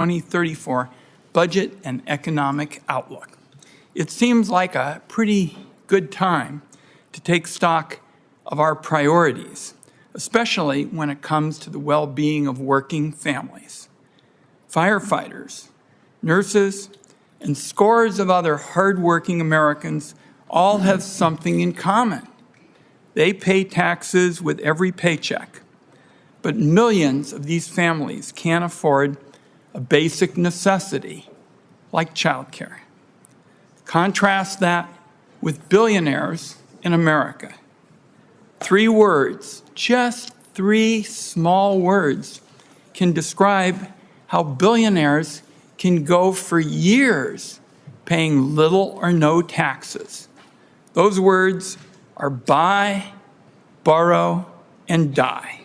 2034 Budget and Economic Outlook. It seems like a pretty good time to take stock of our priorities, especially when it comes to the well-being of working families. Firefighters, nurses, and scores of other hardworking Americans all have something in common. They pay taxes with every paycheck, but millions of these families can't afford a basic necessity like childcare. Contrast that with billionaires in America. 3 words, just 3 small words, can describe how billionaires can go for years paying little or no taxes. Those words are buy, borrow, and die.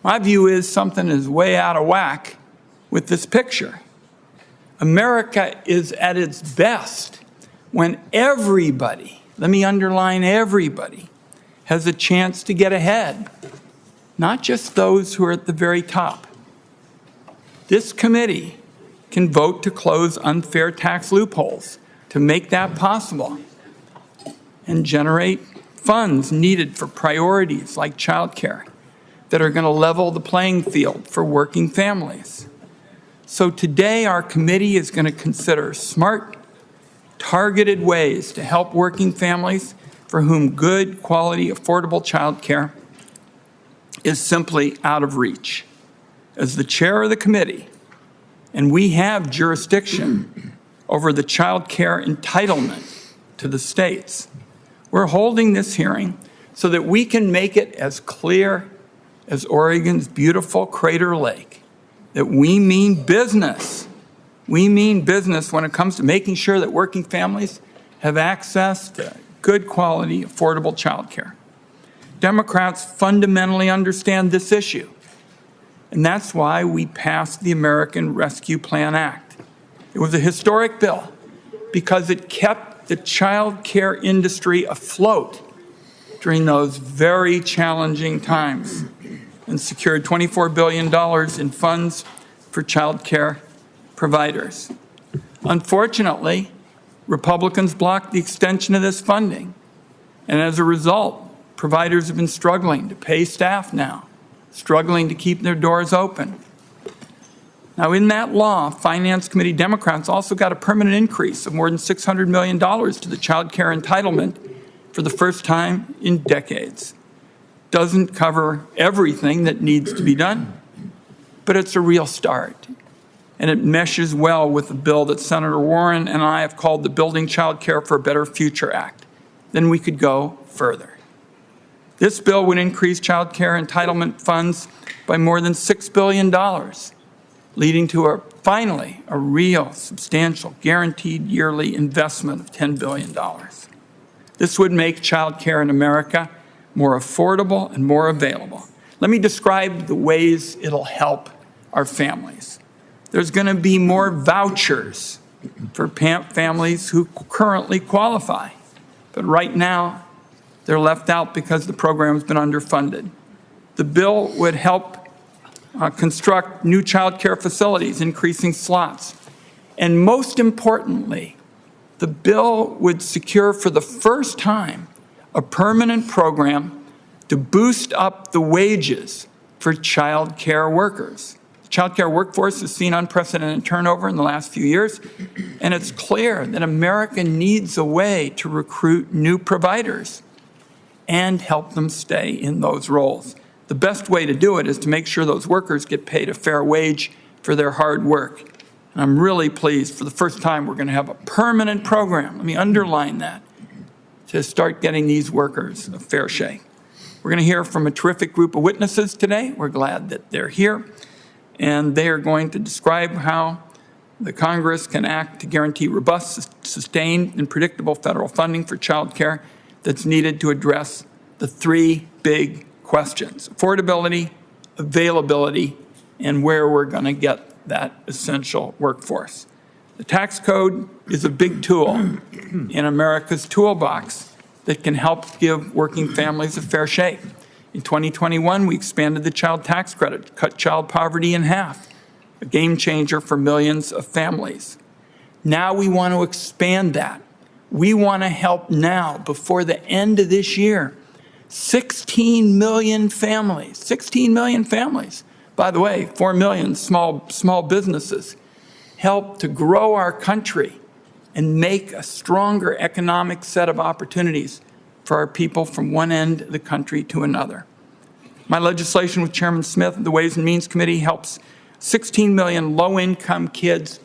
My view is something is way out of whack with this picture. America is at its best when everybody, let me underline everybody, has a chance to get ahead, not just those who are at the very top. This committee can vote to close unfair tax loopholes to make that possible and generate funds needed for priorities like childcare that are going to level the playing field for working families. So today, our committee is going to consider smart, targeted ways to help working families for whom good, quality, affordable childcare is simply out of reach. As the chair of the committee, and we have jurisdiction over the childcare entitlement to the states, we're holding this hearing so that we can make it as clear as Oregon's beautiful Crater Lake that we mean business. We mean business when it comes to making sure that working families have access to good quality, affordable childcare. Democrats fundamentally understand this issue, and that's why we passed the American Rescue Plan Act. It was a historic bill because it kept the child care industry afloat during those very challenging times and secured $24 billion in funds for child care providers. Unfortunately, Republicans blocked the extension of this funding, and as a result, providers have been struggling to pay staff now, struggling to keep their doors open. Now, in that law, Finance Committee Democrats also got a permanent increase of more than $600 million to the child care entitlement for the first time in decades. Doesn't cover everything that needs to be done, but it's a real start. And it meshes well with the bill that Senator Warren and I have called the Building Child Care for a Better Future Act. Then we could go further. This bill would increase child care entitlement funds by more than $6 billion, leading to finally a real, substantial, guaranteed yearly investment of $10 billion. This would make child care in America more affordable and more available. Let me describe the ways it'll help our families. There's going to be more vouchers for families who currently qualify, but right now they're left out because the program's been underfunded. The bill would help construct new child care facilities, increasing slots. And most importantly, the bill would secure for the first time a permanent program to boost up the wages for child care workers. The child care workforce has seen unprecedented turnover in the last few years, and it's clear that America needs a way to recruit new providers and help them stay in those roles. The best way to do it is to make sure those workers get paid a fair wage for their hard work. And I'm really pleased, for the first time, we're going to have a permanent program, let me underline that, to start getting these workers a fair shake. We're going to hear from a terrific group of witnesses today. We're glad that they're here. And they are going to describe how the Congress can act to guarantee robust, sustained, and predictable federal funding for child care that's needed to address the 3 big questions: affordability, availability, and where we're going to get that essential workforce. The tax code is a big tool in America's toolbox that can help give working families a fair shake. In 2021, we expanded the child tax credit, cut child poverty in half, a game changer for millions of families. Now we want to expand that. We want to help now, before the end of this year, 16 million families. 16 million families. By the way, 4 million small businesses. Help to grow our country and make a stronger economic set of opportunities for our people from one end of the country to another. My legislation with Chairman Smith of the Ways and Means Committee helps 16 million low-income kids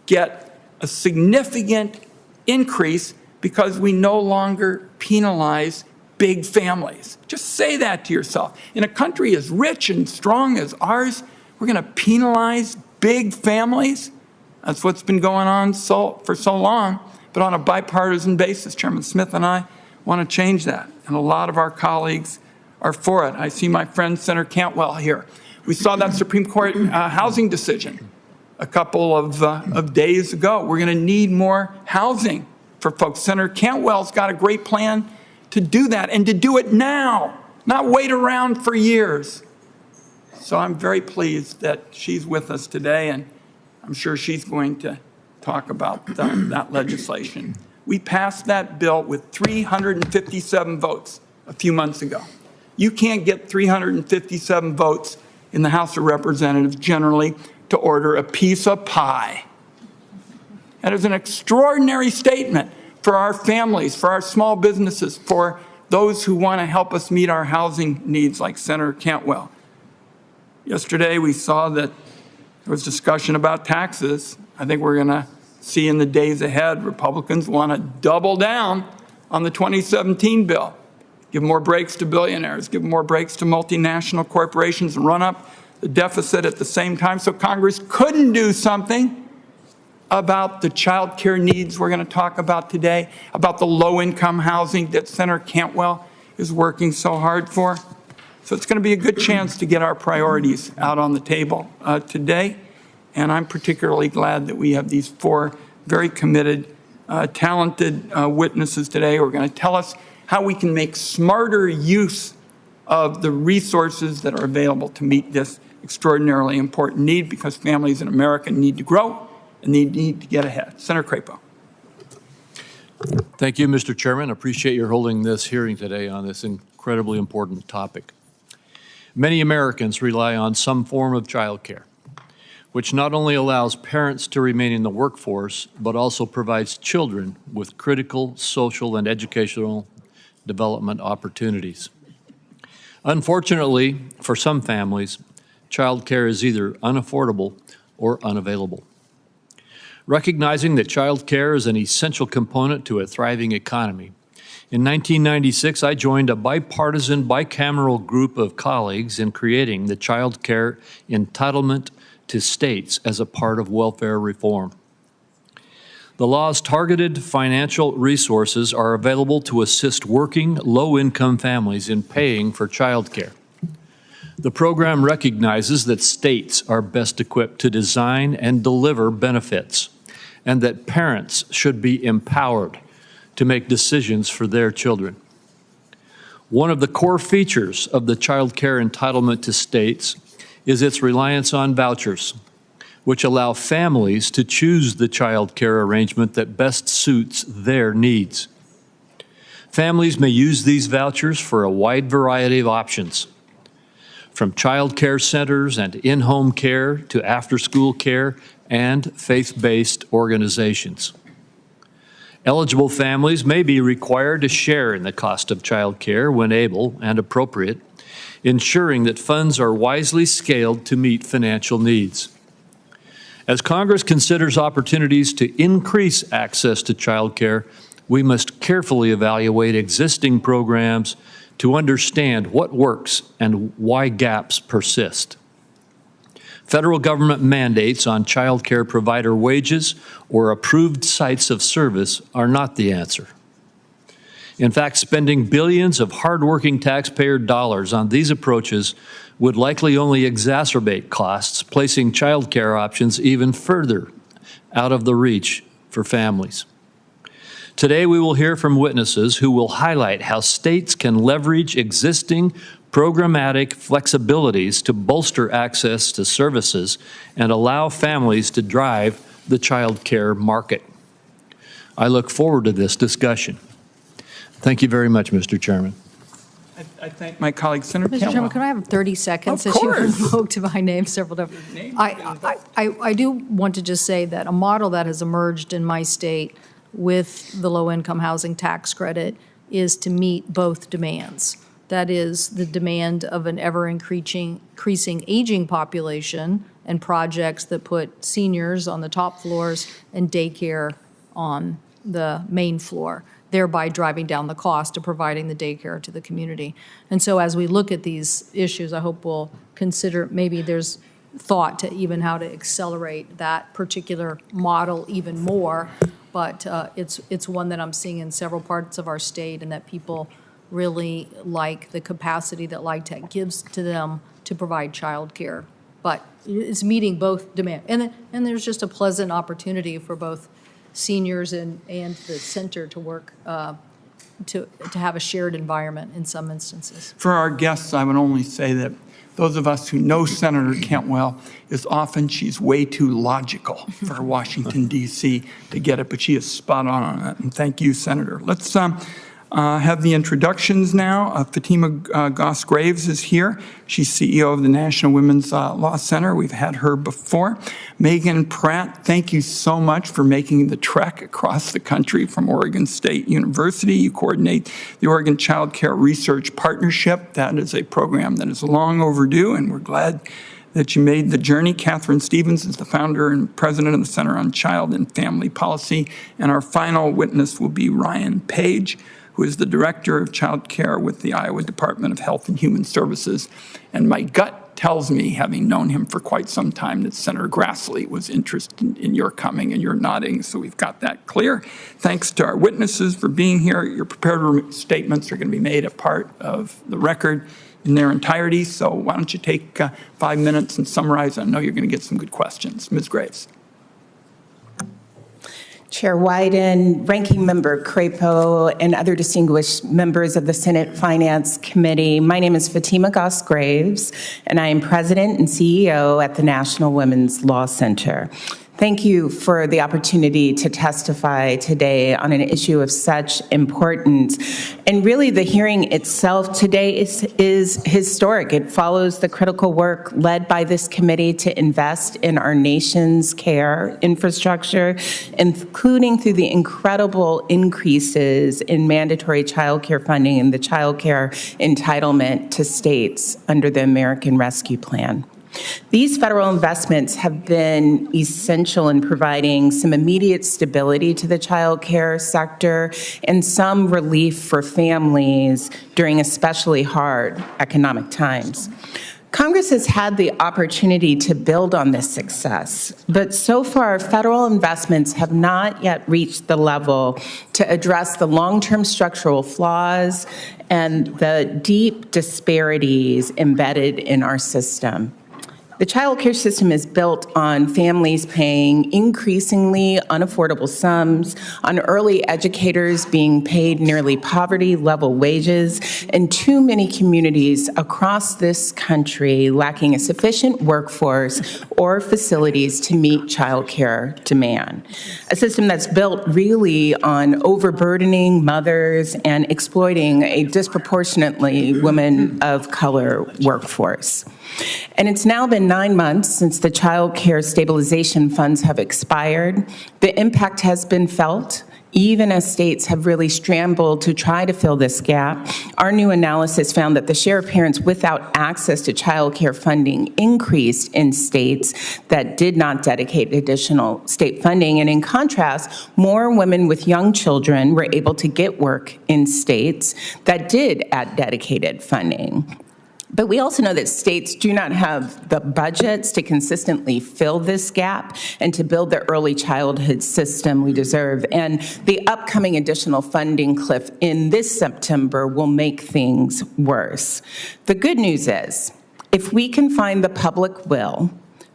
get a significant increase because we no longer penalize big families. Just say that to yourself. In a country as rich and strong as ours, we're going to penalize big families? That's what's been going on for so long. But on a bipartisan basis, Chairman Smith and I want to change that. And a lot of our colleagues are for it. I see my friend Senator Cantwell here. We saw that Supreme Court housing decision a couple of days ago. We're going to need more housing for folks. Senator Cantwell's got a great plan to do that and to do it now, not wait around for years. So I'm very pleased that she's with us today, and I'm sure she's going to talk about that legislation. We passed that bill with 357 votes a few months ago. You can't get 357 votes in the House of Representatives generally to order a piece of pie. That is an extraordinary statement for our families, for our small businesses, for those who want to help us meet our housing needs, like Senator Cantwell. Yesterday, we saw that there was discussion about taxes. I think we're going to see in the days ahead, Republicans want to double down on the 2017 bill. Give more breaks to billionaires, give more breaks to multinational corporations, and run up the deficit at the same time. So Congress couldn't do something about the child care needs we're going to talk about today, about the low-income housing that Senator Cantwell is working so hard for. So it's going to be a good chance to get our priorities out on the table today. And I'm particularly glad that we have these four very committed, talented witnesses today who are going to tell us how we can make smarter use of the resources that are available to meet this extraordinarily important need, because families in America need to grow and they need to get ahead. Senator Crapo. Thank you, Mr. Chairman. I appreciate your holding this hearing today on this incredibly important topic. Many Americans rely on some form of child care, which not only allows parents to remain in the workforce, but also provides children with critical social and educational development opportunities. Unfortunately, for some families, child care is either unaffordable or unavailable. Recognizing that child care is an essential component to a thriving economy, in 1996, I joined a bipartisan, bicameral group of colleagues in creating the Child Care Entitlement to States as a part of welfare reform. The law's targeted financial resources are available to assist working, low-income families in paying for child care. The program recognizes that states are best equipped to design and deliver benefits, and that parents should be empowered to make decisions for their children. One of the core features of the Child Care Entitlement to States is its reliance on vouchers, which allow families to choose the child care arrangement that best suits their needs. Families may use these vouchers for a wide variety of options, from child care centers and in-home care to after-school care and faith-based organizations. Eligible families may be required to share in the cost of child care when able and appropriate, ensuring that funds are wisely scaled to meet financial needs. As Congress considers opportunities to increase access to child care, we must carefully evaluate existing programs to understand what works and why gaps persist. Federal government mandates on child care provider wages or approved sites of service are not the answer. In fact, spending billions of hardworking taxpayer dollars on these approaches would likely only exacerbate costs, placing child care options even further out of the reach for families. Today, we will hear from witnesses who will highlight how states can leverage existing programmatic flexibilities to bolster access to services and allow families to drive the child care market. I look forward to this discussion. Thank you very much, Mr. Chairman. I thank my colleague, Senator Mr. Cantwell. Chairman, can I have 30 seconds? Of As you've course. invoked my name several times. I do want to just say that a model that has emerged in my state with the low-income housing tax credit is to meet both demands. That is the demand of an ever-increasing aging population and projects that put seniors on the top floors and daycare on the main floor, thereby driving down the cost of providing the daycare to the community. And so as we look at these issues, I hope we'll consider maybe there's thought to even how to accelerate that particular model even more. But it's one that I'm seeing in several parts of our state, and that people really like the capacity that LIHTC gives to them to provide childcare. But it's meeting both demand. And there's just a pleasant opportunity for both seniors and the center to work to have a shared environment in some instances. For our guests, I would only say that those of us who know Senator Cantwell is often she's way too logical for Washington, D.C. to get it, but she is spot on that. And thank you, Senator. Let's have the introductions now. Fatima Goss-Graves is here. She's CEO of the National Women's Law Center. We've had her before. Megan Pratt, thank you so much for making the trek across the country from Oregon State University. You coordinate the Oregon Child Care Research Partnership. That is a program that is long overdue, and we're glad that you made the journey. Catherine Stevens is the founder and president of the Center on Child and Family Policy. And our final witness will be Ryan Page, who is the director of child care with the Iowa Department of Health and Human Services. And my gut tells me, having known him for quite some time, that Senator Grassley was interested in your coming, and you're nodding, so we've got that clear. Thanks to our witnesses for being here. Your prepared statements are going to be made a part of the record in their entirety, so why don't you take 5 minutes and summarize? I know you're going to get some good questions. Ms. Graves. Chair Wyden, Ranking Member Crapo, and other distinguished members of the Senate Finance Committee. My name is Fatima Goss-Graves, and I am President and CEO at the National Women's Law Center. Thank you for the opportunity to testify today on an issue of such importance. And really, the hearing itself today is historic. It follows the critical work led by this committee to invest in our nation's care infrastructure, including through the incredible increases in mandatory child care funding and the child care entitlement to states under the American Rescue Plan. These federal investments have been essential in providing some immediate stability to the child care sector and some relief for families during especially hard economic times. Congress has had the opportunity to build on this success, but so far, federal investments have not yet reached the level to address the long-term structural flaws and the deep disparities embedded in our system. The child care system is built on families paying increasingly unaffordable sums, on early educators being paid nearly poverty-level wages, and too many communities across this country lacking a sufficient workforce or facilities to meet child care demand. A system that's built really on overburdening mothers and exploiting a disproportionately women of color workforce. And it's now been 9 months since the child care stabilization funds have expired. The impact has been felt, even as states have really scrambled to try to fill this gap. Our new analysis found that the share of parents without access to child care funding increased in states that did not dedicate additional state funding. And in contrast, more women with young children were able to get work in states that did add dedicated funding. But we also know that states do not have the budgets to consistently fill this gap and to build the early childhood system we deserve. And the upcoming additional funding cliff in this September will make things worse. The good news is, if we can find the public will,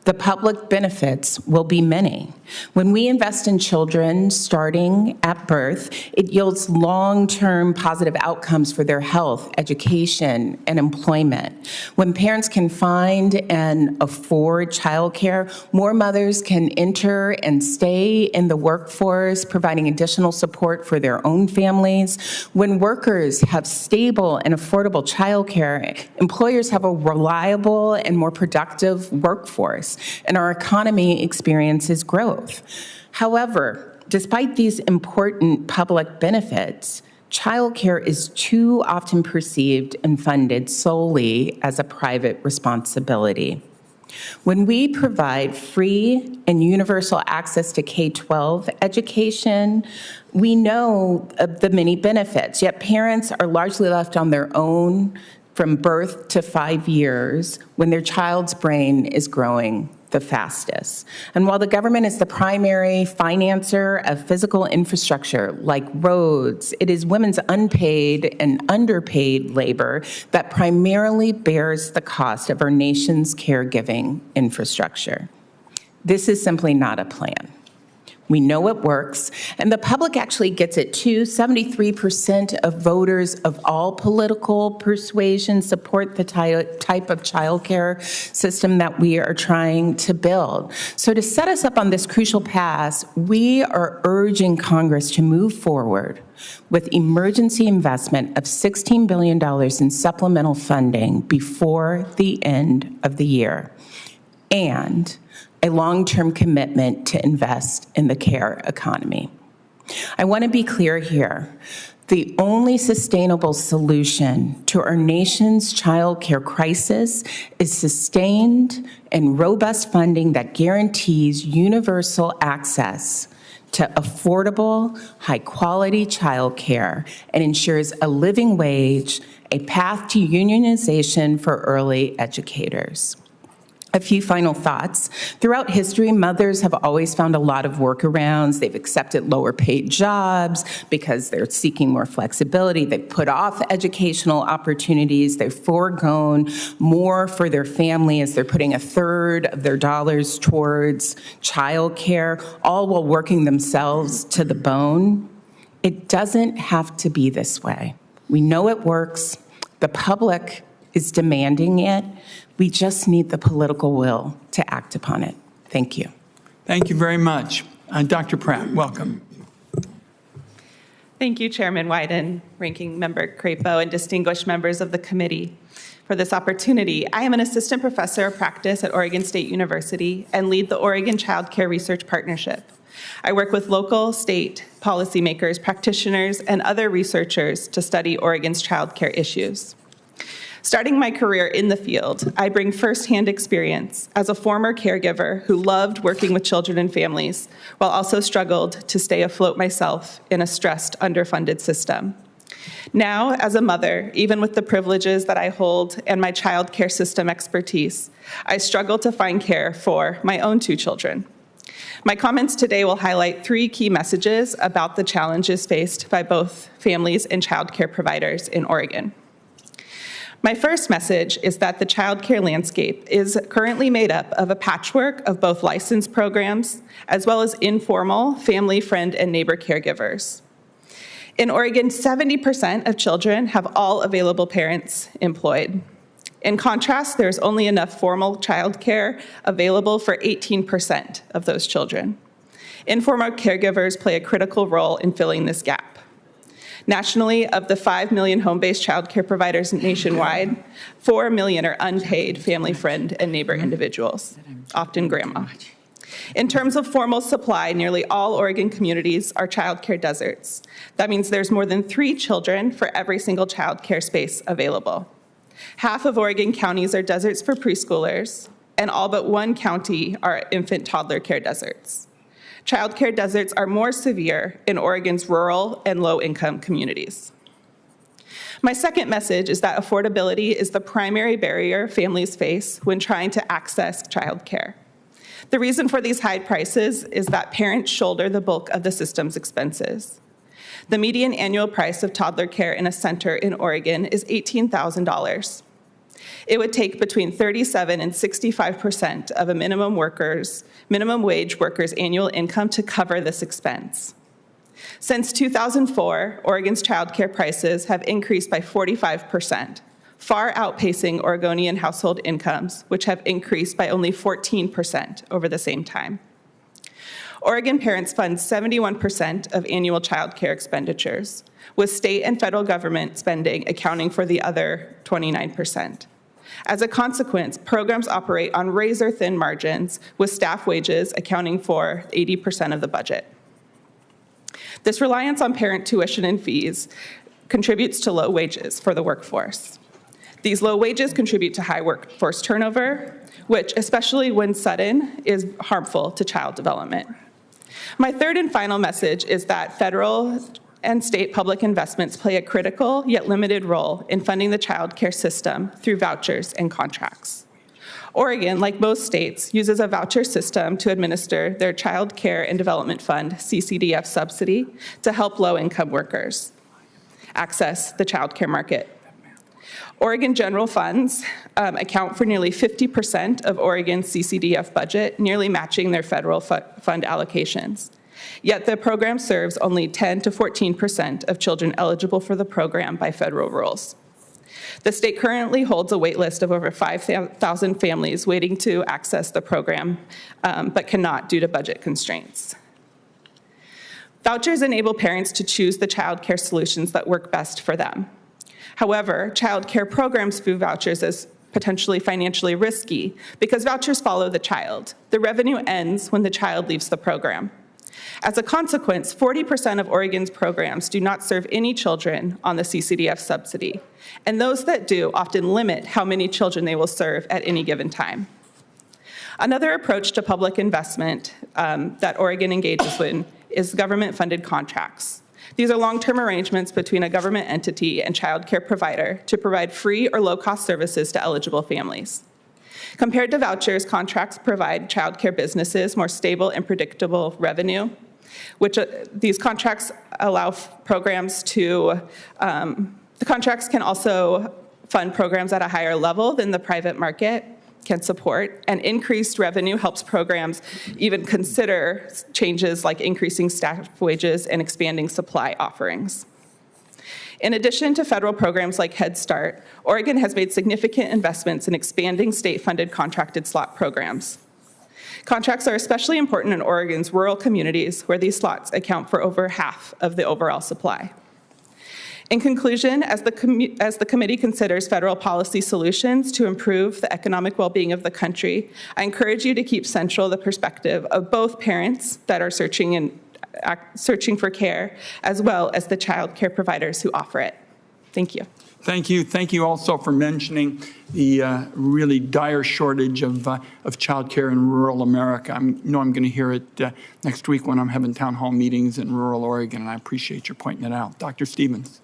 The public benefits will be many. When we invest in children starting at birth, it yields long-term positive outcomes for their health, education, and employment. When parents can find and afford childcare, more mothers can enter and stay in the workforce, providing additional support for their own families. When workers have stable and affordable childcare, employers have a reliable and more productive workforce, and our economy experiences growth. However, despite these important public benefits, childcare is too often perceived and funded solely as a private responsibility. When we provide free and universal access to K-12 education, we know of the many benefits, yet parents are largely left on their own from birth to 5 years when their child's brain is growing the fastest. And while the government is the primary financer of physical infrastructure like roads, it is women's unpaid and underpaid labor that primarily bears the cost of our nation's caregiving infrastructure. This is simply not a plan. We know it works, and the public actually gets it too. 73% of voters of all political persuasions support the type of childcare system that we are trying to build. So to set us up on this crucial path, we are urging Congress to move forward with emergency investment of $16 billion in supplemental funding before the end of the year, and a long-term commitment to invest in the care economy. I want to be clear here. The only sustainable solution to our nation's child care crisis is sustained and robust funding that guarantees universal access to affordable, high-quality child care and ensures a living wage, a path to unionization for early educators. A few final thoughts. Throughout history, mothers have always found a lot of workarounds. They've accepted lower paid jobs because they're seeking more flexibility. They've put off educational opportunities. They've foregone more for their family as they're putting a third of their dollars towards childcare, all while working themselves to the bone. It doesn't have to be this way. We know it works. The public is demanding it. We just need the political will to act upon it. Thank you. Thank you very much. Dr. Pratt, welcome. Thank you, Chairman Wyden, Ranking Member Crapo, and distinguished members of the committee for this opportunity. I am an assistant professor of practice at Oregon State University and lead the Oregon Child Care Research Partnership. I work with local, state policymakers, practitioners, and other researchers to study Oregon's child care issues. Starting my career in the field, I bring firsthand experience as a former caregiver who loved working with children and families, while also struggled to stay afloat myself in a stressed, underfunded system. Now, as a mother, even with the privileges that I hold and my child care system expertise, I struggle to find care for my own 2 children. My comments today will highlight 3 key messages about the challenges faced by both families and child care providers in Oregon. My first message is that the child care landscape is currently made up of a patchwork of both licensed programs as well as informal family, friend, and neighbor caregivers. In Oregon, 70% of children have all available parents employed. In contrast, there's only enough formal child care available for 18% of those children. Informal caregivers play a critical role in filling this gap. Nationally, of the 5 million home-based child care providers nationwide, 4 million are unpaid family, friend, and neighbor individuals, often grandma. In terms of formal supply, nearly all Oregon communities are child care deserts. That means there's more than 3 children for every single child care space available. Half of Oregon counties are deserts for preschoolers, and all but 1 county are infant toddler care deserts. Child care deserts are more severe in Oregon's rural and low-income communities. My second message is that affordability is the primary barrier families face when trying to access child care. The reason for these high prices is that parents shoulder the bulk of the system's expenses. The median annual price of toddler care in a center in Oregon is $18,000. It would take between 37 and 65% of a minimum wage worker's annual income to cover this expense. Since 2004, Oregon's childcare prices have increased by 45%, far outpacing Oregonian household incomes, which have increased by only 14% over the same time. Oregon parents fund 71% of annual childcare expenditures, with state and federal government spending accounting for the other 29%. As a consequence, programs operate on razor-thin margins, with staff wages accounting for 80% of the budget. This reliance on parent tuition and fees contributes to low wages for the workforce. These low wages contribute to high workforce turnover, which, especially when sudden, is harmful to child development. My third and final message is that federal and state public investments play a critical yet limited role in funding the child care system through vouchers and contracts. Oregon, like most states, uses a voucher system to administer their Child Care and Development Fund, CCDF subsidy, to help low-income workers access the child care market. Oregon general funds account for nearly 50% of Oregon's CCDF budget, nearly matching their federal fund allocations. Yet the program serves only 10 to 14% of children eligible for the program by federal rules. The state currently holds a wait list of over 5,000 families waiting to access the program, but cannot due to budget constraints. Vouchers enable parents to choose the child care solutions that work best for them. However, child care programs view vouchers as potentially financially risky because vouchers follow the child. The revenue ends when the child leaves the program. As a consequence, 40% of Oregon's programs do not serve any children on the CCDF subsidy, and those that do often limit how many children they will serve at any given time. Another approach to public investment that Oregon engages in is government-funded contracts. These are long-term arrangements between a government entity and child care provider to provide free or low-cost services to eligible families. Compared to vouchers, contracts provide child care businesses more stable and predictable revenue, which these contracts allow programs to, the contracts can also fund programs at a higher level than the private market can support, and increased revenue helps programs even consider changes like increasing staff wages and expanding supply offerings. In addition to federal programs like Head Start, Oregon has made significant investments in expanding state-funded contracted slot programs. Contracts are especially important in Oregon's rural communities, where these slots account for over half of the overall supply. In conclusion, as the committee considers federal policy solutions to improve the economic well-being of the country, I encourage you to keep central the perspective of both parents that are searching for care, as well as the child care providers who offer it. Thank you. Thank you. Thank you also for mentioning the really dire shortage of childcare in rural America. I know I'm going to hear it next week when I'm having town hall meetings in rural Oregon, and I appreciate your pointing it out. Dr. Stevens.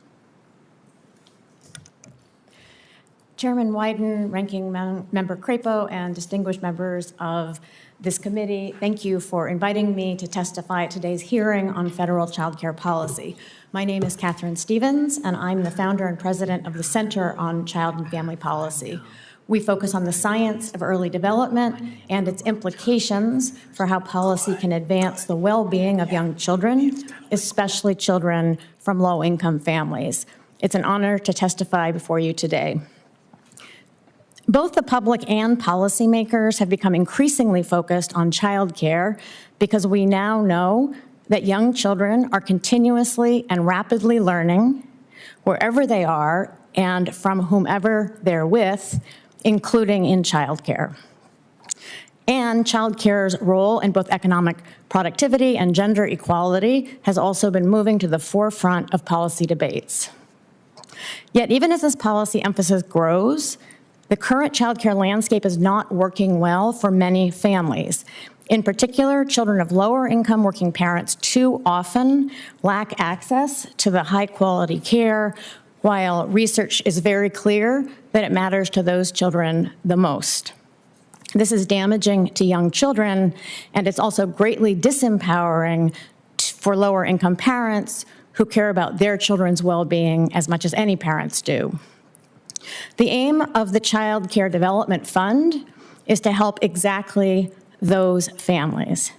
Chairman Wyden, Ranking Member Crapo, and distinguished members of this committee, thank you for inviting me to testify at today's hearing on federal child care policy. My name is Catherine Stevens, and I'm the founder and president of the Center on Child and Family Policy. We focus on the science of early development and its implications for how policy can advance the well-being of young children, especially children from low-income families. It's an honor to testify before you today. Both the public and policymakers have become increasingly focused on childcare because we now know that young children are continuously and rapidly learning wherever they are and from whomever they're with, including in childcare. And childcare's role in both economic productivity and gender equality has also been moving to the forefront of policy debates. Yet even as this policy emphasis grows, the current childcare landscape is not working well for many families. In particular, children of lower income working parents too often lack access to the high quality care, while research is very clear that it matters to those children the most. This is damaging to young children, and it's also greatly disempowering for lower income parents who care about their children's well-being as much as any parents do. The aim of the Child Care Development Fund is to help exactly those families,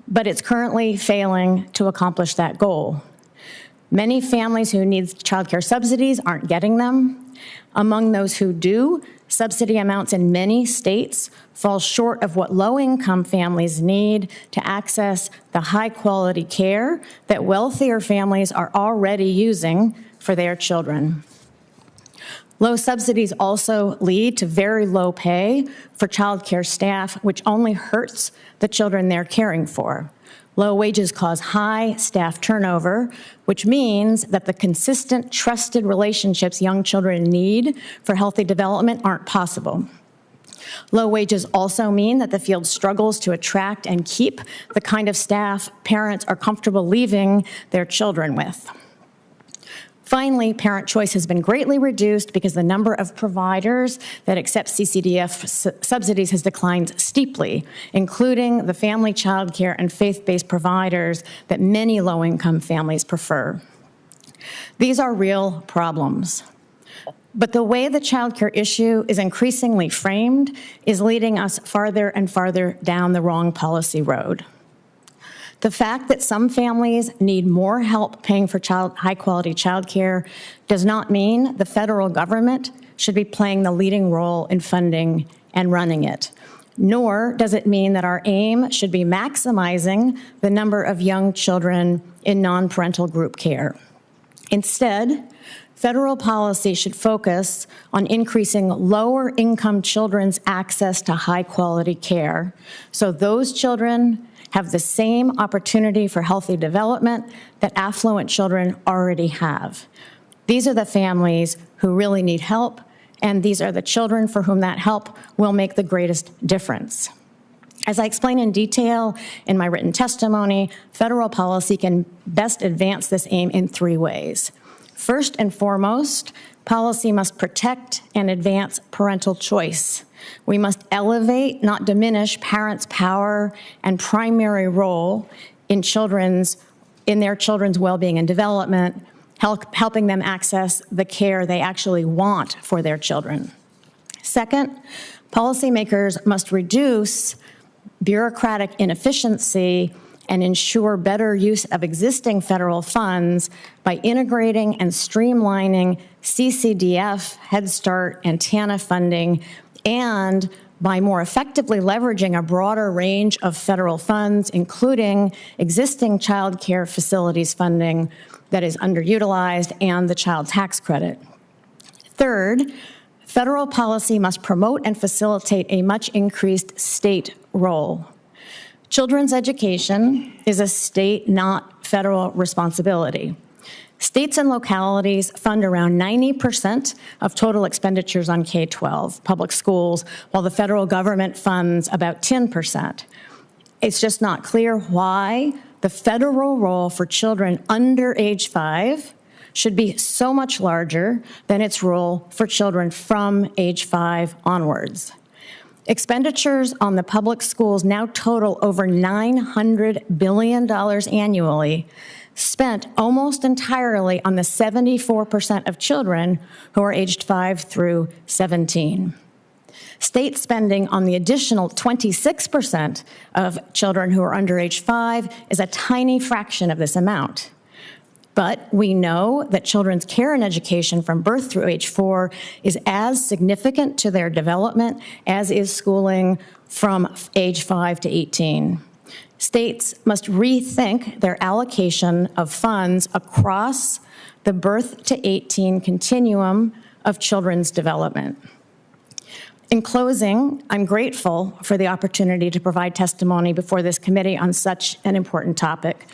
but it's currently failing to accomplish that goal. Many families who need child care subsidies aren't getting them. Among those who do, subsidy amounts in many states fall short of what low-income families need to access the high-quality care that wealthier families are already using for their children. Low subsidies also lead to very low pay for child care staff, which only hurts the children they're caring for. Low wages cause high staff turnover, which means that the consistent, trusted relationships young children need for healthy development aren't possible. Low wages also mean that the field struggles to attract and keep the kind of staff parents are comfortable leaving their children with. Finally, parent choice has been greatly reduced because the number of providers that accept CCDF subsidies has declined steeply, including the family child care and faith-based providers that many low-income families prefer. These are real problems. But the way the child care issue is increasingly framed is leading us farther and farther down the wrong policy road. The fact that some families need more help paying for high-quality child care does not mean the federal government should be playing the leading role in funding and running it. Nor does it mean that our aim should be maximizing the number of young children in non-parental group care. Instead, federal policy should focus on increasing lower-income children's access to high-quality care, so those children have the same opportunity for healthy development that affluent children already have. These are the families who really need help, and these are the children for whom that help will make the greatest difference. As I explain in detail in my written testimony, federal policy can best advance this aim in 3 ways. First and foremost, policy must protect and advance parental choice. We must elevate, not diminish, parents' power and primary role in their children's well-being and development, helping them access the care they actually want for their children. Second, policymakers must reduce bureaucratic inefficiency and ensure better use of existing federal funds by integrating and streamlining CCDF, Head Start, and TANF funding, and by more effectively leveraging a broader range of federal funds, including existing child care facilities funding that is underutilized and the child tax credit. Third, federal policy must promote and facilitate a much increased state role. Children's education is a state, not federal responsibility. States and localities fund around 90% of total expenditures on K-12 public schools, while the federal government funds about 10%. It's just not clear why the federal role for children under age 5 should be so much larger than its role for children from age 5 onwards. Expenditures on the public schools now total over $900 billion annually, spent almost entirely on the 74% of children who are aged 5 through 17. State spending on the additional 26% of children who are under age 5 is a tiny fraction of this amount. But we know that children's care and education from birth through age 4 is as significant to their development as is schooling from age 5 to 18. States must rethink their allocation of funds across the birth to 18 continuum of children's development. In closing, I'm grateful for the opportunity to provide testimony before this committee on such an important topic.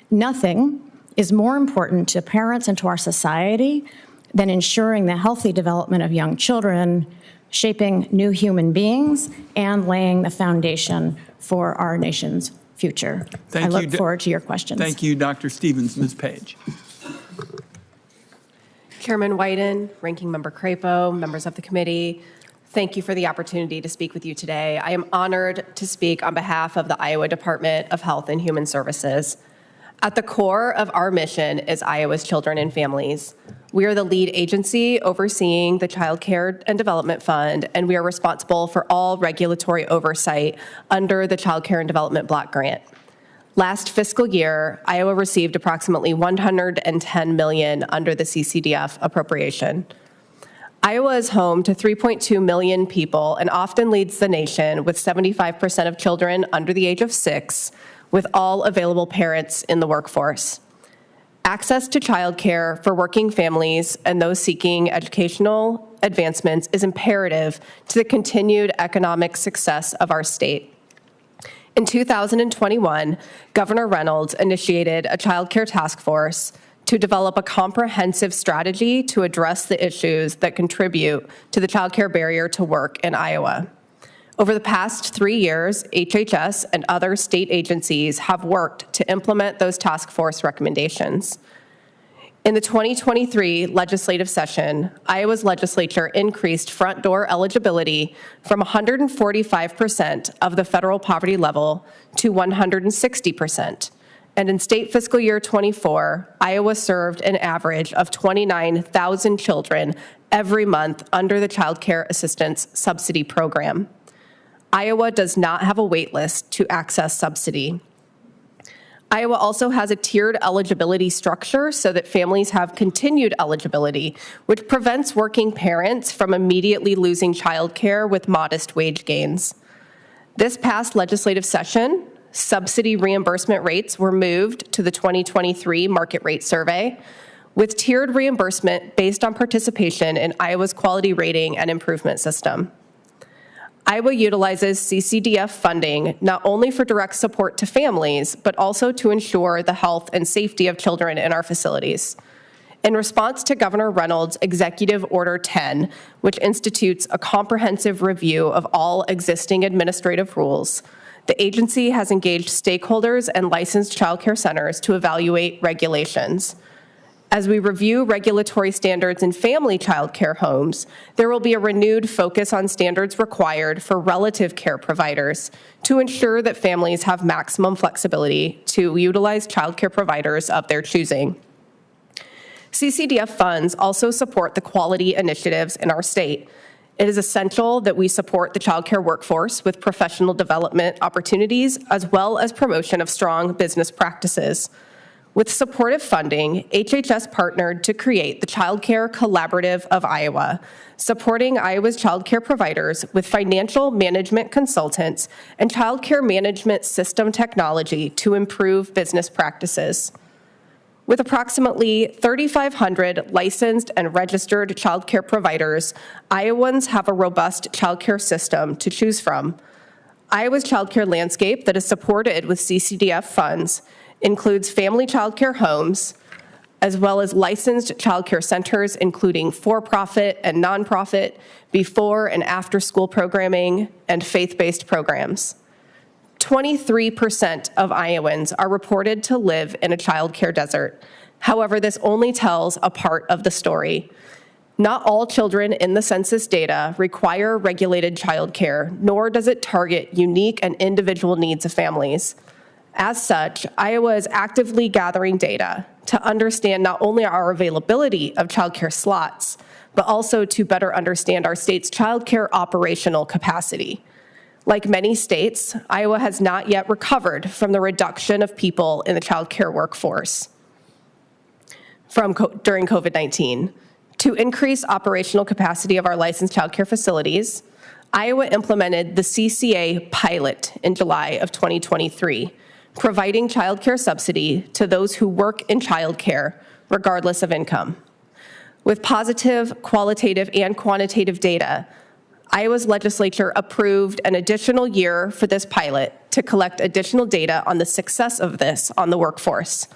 Nothing is more important to parents and to our society than ensuring the healthy development of young children, shaping new human beings, and laying the foundation for our nation's future. I look forward to your questions. Thank you, Dr. Stevens. Ms. Page. Chairman Wyden, Ranking Member Crapo, members of the committee, thank you for the opportunity to speak with you today. I am honored to speak on behalf of the Iowa Department of Health and Human Services. At the core of our mission is Iowa's Children and Families. We are the lead agency overseeing the Childcare and Development Fund, and we are responsible for all regulatory oversight under the Childcare and Development Block Grant. Last fiscal year, Iowa received approximately $110 million under the CCDF appropriation. Iowa is home to 3.2 million people and often leads the nation with 75% of children under the age of 6, with all available parents in the workforce. Access to childcare for working families and those seeking educational advancements is imperative to the continued economic success of our state. In 2021, Governor Reynolds initiated a child care task force to develop a comprehensive strategy to address the issues that contribute to the child care barrier to work in Iowa. Over the past 3 years, HHS and other state agencies have worked to implement those task force recommendations. In the 2023 legislative session, Iowa's legislature increased front door eligibility from 145% of the federal poverty level to 160%. And in state fiscal year 24, Iowa served an average of 29,000 children every month under the Child Care Assistance Subsidy Program. Iowa does not have a wait list to access subsidy. Iowa also has a tiered eligibility structure so that families have continued eligibility, which prevents working parents from immediately losing childcare with modest wage gains. This past legislative session, subsidy reimbursement rates were moved to the 2023 market rate survey, with tiered reimbursement based on participation in Iowa's quality rating and improvement system. Iowa utilizes CCDF funding not only for direct support to families, but also to ensure the health and safety of children in our facilities. In response to Governor Reynolds' Executive Order 10, which institutes a comprehensive review of all existing administrative rules, the agency has engaged stakeholders and licensed child care centers to evaluate regulations. As we review regulatory standards in family child care homes, there will be a renewed focus on standards required for relative care providers to ensure that families have maximum flexibility to utilize child care providers of their choosing. CCDF funds also support the quality initiatives in our state. It is essential that we support the child care workforce with professional development opportunities as well as promotion of strong business practices. With supportive funding, HHS partnered to create the Child Care Collaborative of Iowa, supporting Iowa's child care providers with financial management consultants and child care management system technology to improve business practices. With approximately 3,500 licensed and registered child care providers, Iowans have a robust child care system to choose from. Iowa's child care landscape that is supported with CCDF funds includes family child care homes, as well as licensed child care centers, including for-profit and nonprofit, before and after school programming, and faith-based programs. 23% of Iowans are reported to live in a child care desert. However, this only tells a part of the story. Not all children in the census data require regulated child care, nor does it target unique and individual needs of families. As such, Iowa is actively gathering data to understand not only our availability of childcare slots, but also to better understand our state's childcare operational capacity. Like many states, Iowa has not yet recovered from the reduction of people in the childcare workforce during COVID-19. To increase operational capacity of our licensed childcare facilities, Iowa implemented the CCA pilot in July of 2023, providing childcare subsidy to those who work in childcare, regardless of income. With positive qualitative and quantitative data, Iowa's legislature approved an additional year for this pilot to collect additional data on the success of this on the workforce.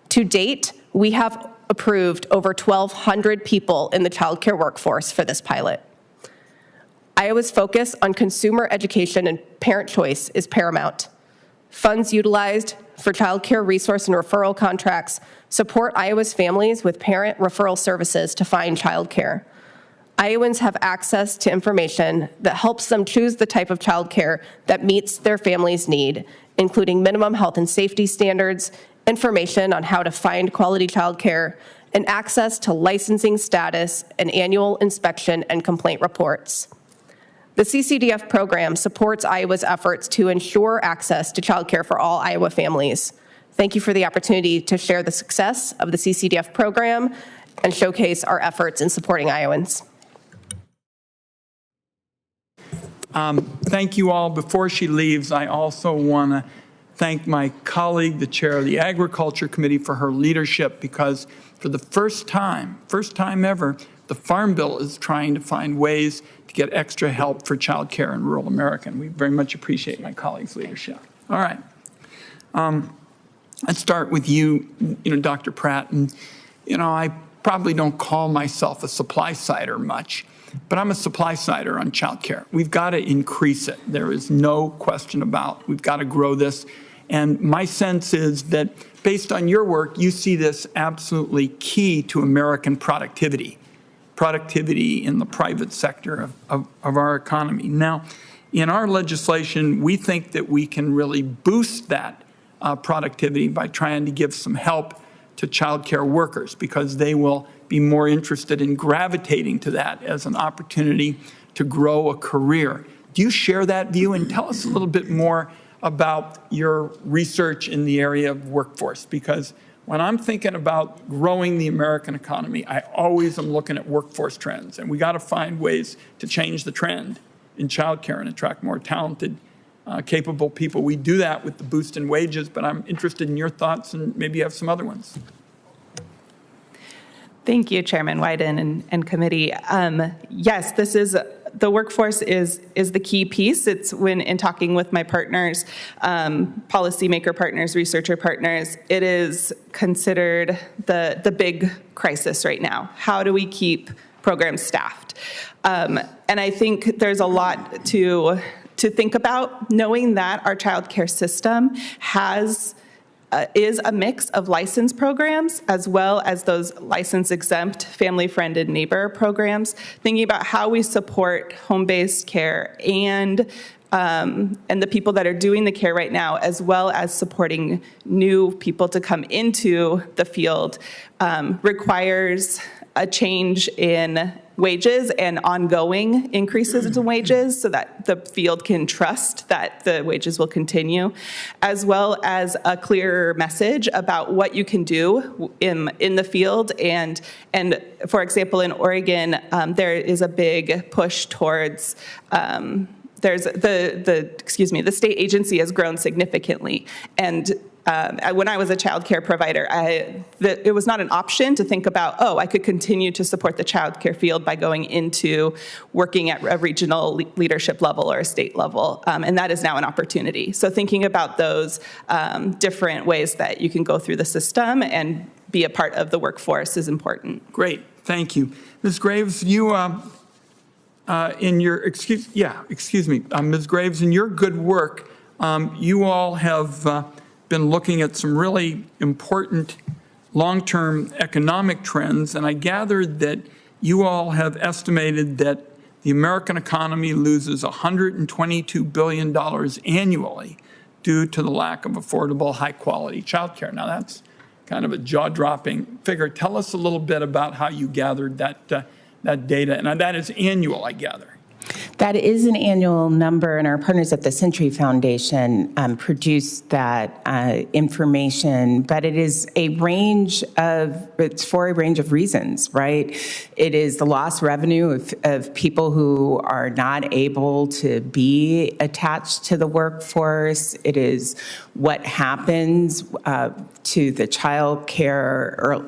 To date, we have approved over 1,200 people in the childcare workforce for this pilot. Iowa's focus on consumer education and parent choice is paramount. Funds utilized for child care resource and referral contracts support Iowa's families with parent referral services to find child care. Iowans have access to information that helps them choose the type of child care that meets their family's need, including minimum health and safety standards, information on how to find quality childcare, and access to licensing status and annual inspection and complaint reports. The CCDF program supports Iowa's efforts to ensure access to childcare for all Iowa families. Thank you for the opportunity to share the success of the CCDF program and showcase our efforts in supporting Iowans. Thank you all. Before she leaves, I also want to thank my colleague, the chair of the Agriculture Committee, for her leadership, because for the first time ever, the Farm Bill is trying to find ways to get extra help for childcare in rural America. And we very much appreciate my colleague's leadership. All right. Let's start with you, Dr. Pratt. And, I probably don't call myself a supply-sider much, but I'm a supply-sider on childcare. We've got to increase it. There is no question about we've got to grow this. And my sense is that based on your work, you see this absolutely key to American productivity in the private sector of our economy. Now, in our legislation, we think that we can really boost that productivity by trying to give some help to childcare workers, because they will be more interested in gravitating to that as an opportunity to grow a career. Do you share that view? And tell us a little bit more about your research in the area of workforce, because when I'm thinking about growing the American economy, I always am looking at workforce trends, and we got to find ways to change the trend in childcare and attract more talented, capable people. We do that with the boost in wages, but I'm interested in your thoughts, and maybe you have some other ones. Thank you, Chairman Wyden and committee. Yes, this is the workforce is the key piece. It's when in talking with my partners, policymaker partners, researcher partners, it is considered the big crisis right now. How do we keep programs staffed? And I think there's a lot to think about, knowing that our childcare system is a mix of licensed programs as well as those license-exempt family friend and neighbor programs, thinking about how we support home-based care and the people that are doing the care right now, as well as supporting new people to come into the field, requires a change in wages and ongoing increases in wages so that the field can trust that the wages will continue, as well as a clearer message about what you can do in the field. And for example, in Oregon, there is a big push towards there's the state agency has grown significantly, and when I was a child care provider, it was not an option to think about, I could continue to support the child care field by going into working at a regional leadership level or a state level, and that is now an opportunity. So thinking about those different ways that you can go through the system and be a part of the workforce is important. Great, thank you. Ms. Graves, you, Ms. Graves, in your good work, you all have been looking at some really important long-term economic trends, and I gathered that you all have estimated that the American economy loses $122 billion annually due to the lack of affordable, high-quality childcare. Now, that's kind of a jaw-dropping figure. Tell us a little bit about how you gathered that data, and that is annual, I gather. That is an annual number, and our partners at the Century Foundation produced that information, but it is it's for a range of reasons, right? It is the lost revenue of people who are not able to be attached to the workforce. It is what happens to the child care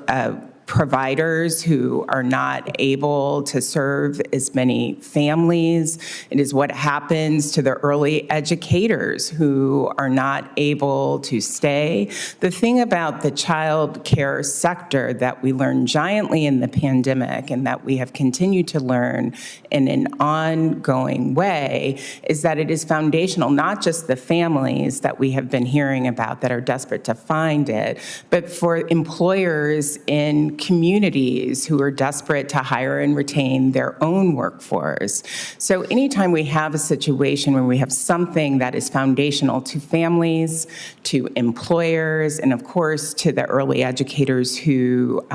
providers who are not able to serve as many families. It is what happens to the early educators who are not able to stay. The thing about the child care sector that we learned giantly in the pandemic and that we have continued to learn in an ongoing way is that it is foundational, not just the families that we have been hearing about that are desperate to find it, but for employers in in communities who are desperate to hire and retain their own workforce. So anytime we have a situation where we have something that is foundational to families, to employers, and of course to the early educators who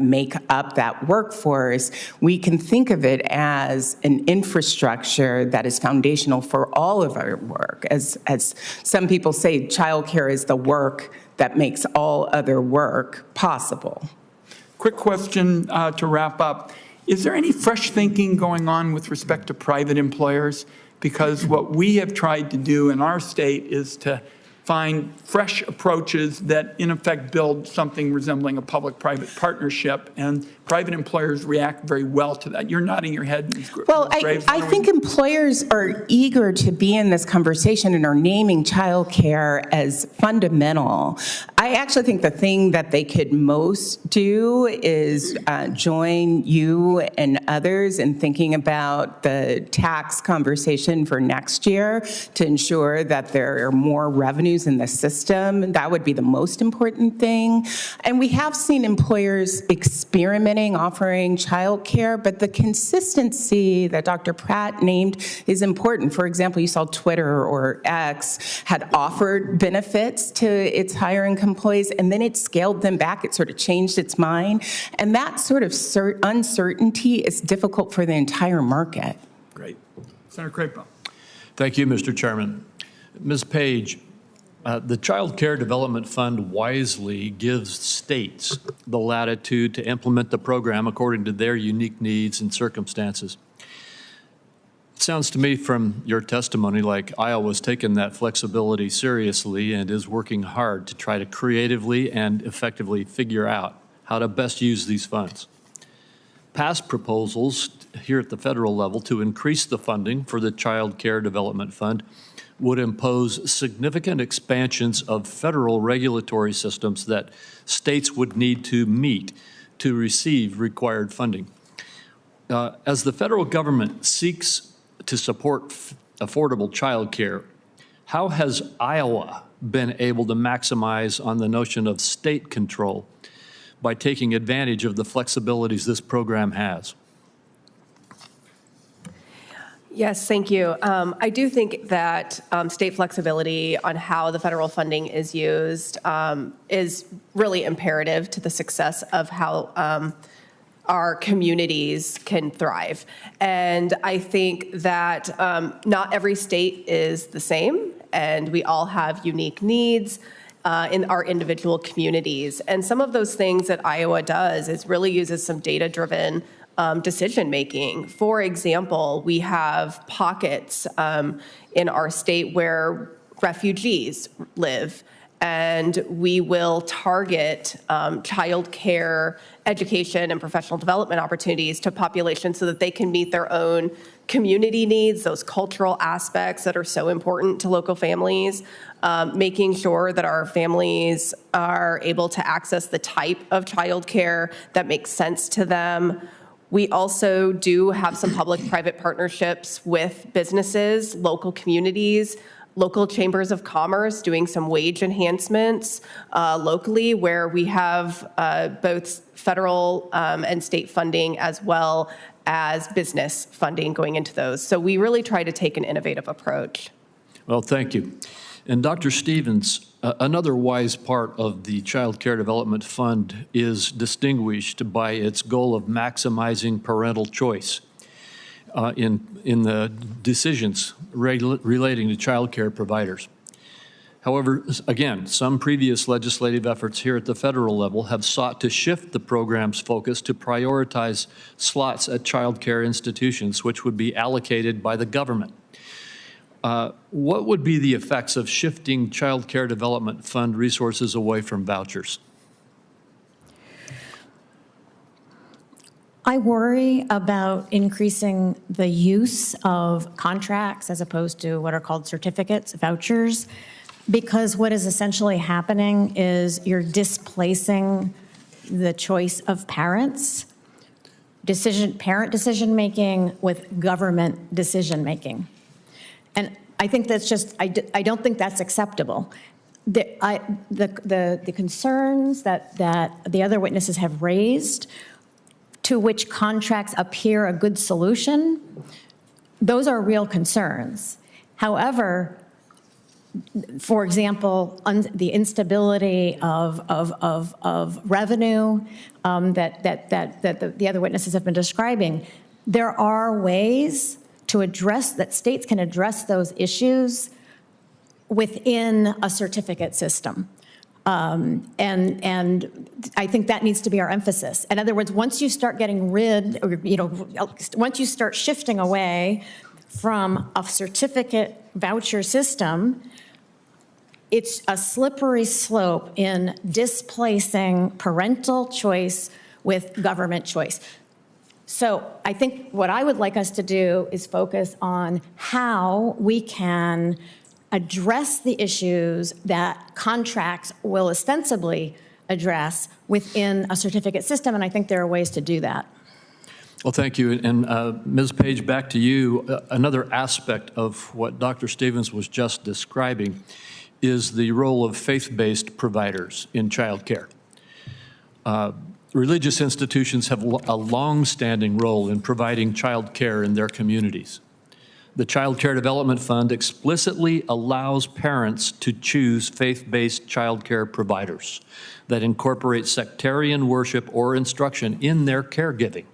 make up that workforce, we can think of it as an infrastructure that is foundational for all of our work. As some people say, childcare is the work that makes all other work possible. Quick question to wrap up. Is there any fresh thinking going on with respect to private employers? Because what we have tried to do in our state is to find fresh approaches that in effect build something resembling a public-private partnership, and private employers react very well to that. You're nodding your head, Ms. Graves. Well, I think employers are eager to be in this conversation and are naming childcare as fundamental. I actually think the thing that they could most do is join you and others in thinking about the tax conversation for next year to ensure that there are more revenues in the system. That would be the most important thing. And we have seen employers experimenting, offering childcare, but the consistency that Dr. Pratt named is important. For example, you saw Twitter or X had offered benefits to its higher income employees, and then it scaled them back. It sort of changed its mind. And that sort of uncertainty is difficult for the entire market. Great. Senator Crapo. Thank you, Mr. Chairman. Ms. Page, the Child Care Development Fund wisely gives states the latitude to implement the program according to their unique needs and circumstances. It sounds to me from your testimony like Iowa's taken that flexibility seriously and is working hard to try to creatively and effectively figure out how to best use these funds. Past proposals here at the federal level to increase the funding for the Child Care Development Fund would impose significant expansions of federal regulatory systems that states would need to meet to receive required funding. As the federal government seeks to support affordable child care, how has Iowa been able to maximize on the notion of state control by taking advantage of the flexibilities this program has? Yes, thank you. I do think that state flexibility on how the federal funding is used is really imperative to the success of how our communities can thrive. And I think that not every state is the same, and we all have unique needs in our individual communities. And some of those things that Iowa does is really uses some data-driven decision-making. For example, we have pockets in our state where refugees live, and we will target child care, education, and professional development opportunities to populations so that they can meet their own community needs, those cultural aspects that are so important to local families, making sure that our families are able to access the type of child care that makes sense to them. We also do have some public-private partnerships with businesses, local communities, local chambers of commerce doing some wage enhancements locally, where we have both federal and state funding as well as business funding going into those. So we really try to take an innovative approach. Well, thank you. And Dr. Stevens, another wise part of the Child Care Development Fund is distinguished by its goal of maximizing parental choice in the decisions relating to child care providers. However, again, some previous legislative efforts here at the federal level have sought to shift the program's focus to prioritize slots at child care institutions, which would be allocated by the government. What would be the effects of shifting Child Care Development Fund resources away from vouchers? I worry about increasing the use of contracts as opposed to what are called certificates, vouchers, because what is essentially happening is you're displacing the choice of parents, parent decision-making with government decision-making. And I think that's just, I don't think that's acceptable. the concerns that the other witnesses have raised, to which contracts appear a good solution, those are real concerns. However, for example, the instability of revenue that the other witnesses have been describing, there are ways to address, that states can address those issues within a certificate system. And I think that needs to be our emphasis. In other words, once you start getting rid, or, once you start shifting away from a certificate voucher system, it's a slippery slope in displacing parental choice with government choice. So I think what I would like us to do is focus on how we can address the issues that contracts will ostensibly address within a certificate system, and I think there are ways to do that. Well, thank you. And Ms. Page, back to you. Another aspect of what Dr. Stevens was just describing is the role of faith-based providers in child care. Religious institutions have a long-standing role in providing child care in their communities. The Child Care Development Fund explicitly allows parents to choose faith-based child care providers that incorporate sectarian worship or instruction in their caregiving.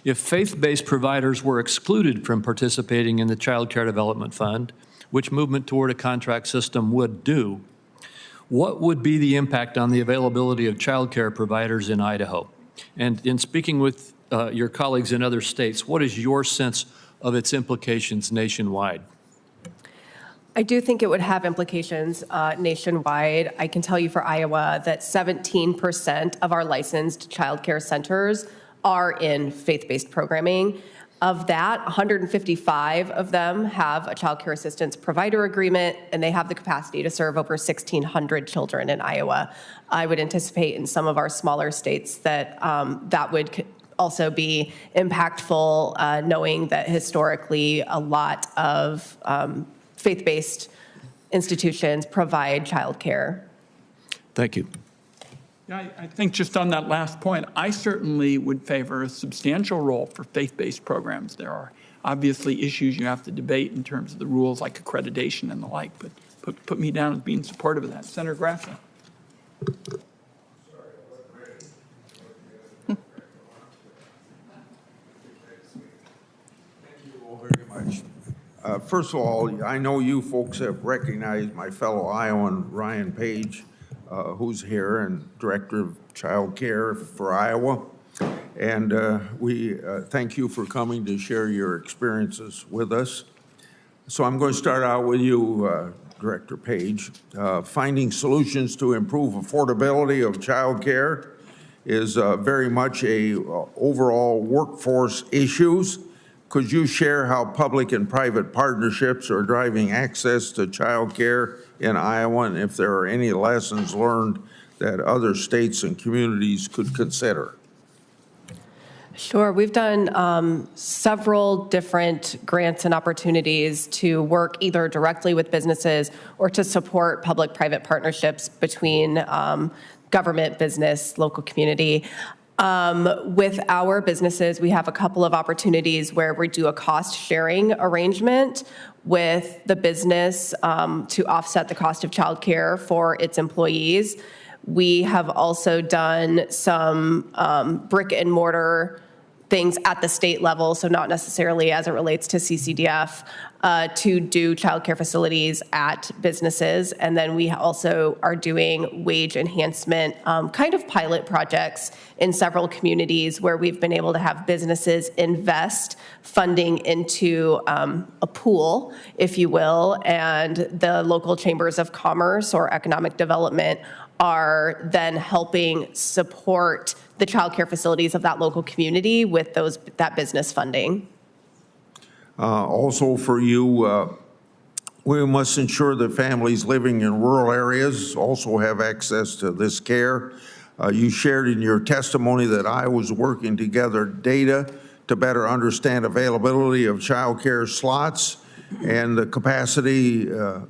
If faith-based providers were excluded from participating in the Child Care Development Fund, which movement toward a contract system would do, what would be the impact on the availability of child care providers in Idaho? And in speaking with your colleagues in other states, what is your sense of its implications nationwide? I do think it would have implications nationwide. I can tell you for Iowa that 17% of our licensed child care centers are in faith-based programming. Of that, 155 of them have a child care assistance provider agreement, and they have the capacity to serve over 1,600 children in Iowa. I would anticipate in some of our smaller states that that would also be impactful, knowing that historically a lot of faith-based institutions provide child care. Thank you. Yeah, I think just on that last point, I certainly would favor a substantial role for faith-based programs. There are obviously issues you have to debate in terms of the rules like accreditation and the like, but put me down as being supportive of that. Senator Grassley. First of all, I know you folks have recognized my fellow Iowan, Ryan Page, who's here and Director of Child Care for Iowa. And we thank you for coming to share your experiences with us. So I'm going to start out with you, Director Page. Finding solutions to improve affordability of child care is very much a overall workforce issues. Could you share how public and private partnerships are driving access to child care in Iowa, and if there are any lessons learned that other states and communities could consider? Sure. We've done several different grants and opportunities to work either directly with businesses or to support public-private partnerships between government, business, local community. With our businesses, we have a couple of opportunities where we do a cost-sharing arrangement with the business to offset the cost of childcare for its employees. We have also done some brick and mortar things at the state level, so not necessarily as it relates to CCDF, to do childcare facilities at businesses. And then we also are doing wage enhancement kind of pilot projects in several communities where we've been able to have businesses invest funding into a pool, if you will, and the local chambers of commerce or economic development are then helping support the childcare facilities of that local community with that business funding. Also for you, we must ensure that families living in rural areas also have access to this care. You shared in your testimony that I was working to gather data to better understand availability of child care slots and the capacity to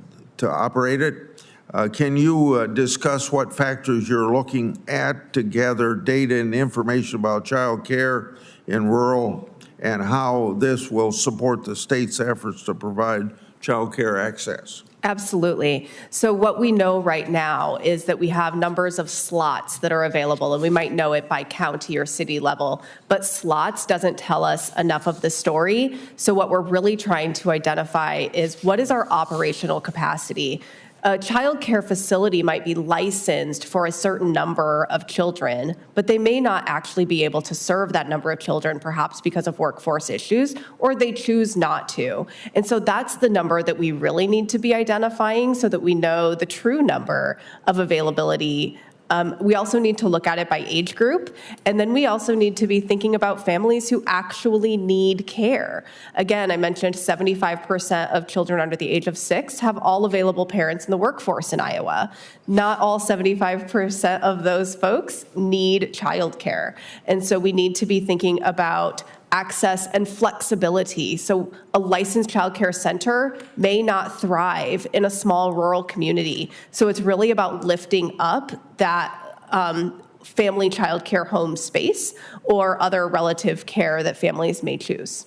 operate it. Can you discuss what factors you're looking at to gather data and information about child care in rural and how this will support the state's efforts to provide child care access? Absolutely. So what we know right now is that we have numbers of slots that are available, and we might know it by county or city level, but slots doesn't tell us enough of the story. So what we're really trying to identify is what is our operational capacity. A child care facility might be licensed for a certain number of children, but they may not actually be able to serve that number of children, perhaps because of workforce issues, or they choose not to. And so that's the number that we really need to be identifying so that we know the true number of availability. We also need to look at it by age group, and then we also need to be thinking about families who actually need care. Again, I mentioned 75% of children under the age of 6 have all available parents in the workforce in Iowa. Not all 75% of those folks need childcare, and so we need to be thinking about access and flexibility. So a licensed child care center may not thrive in a small rural community. So it's really about lifting up that family child care home space or other relative care that families may choose.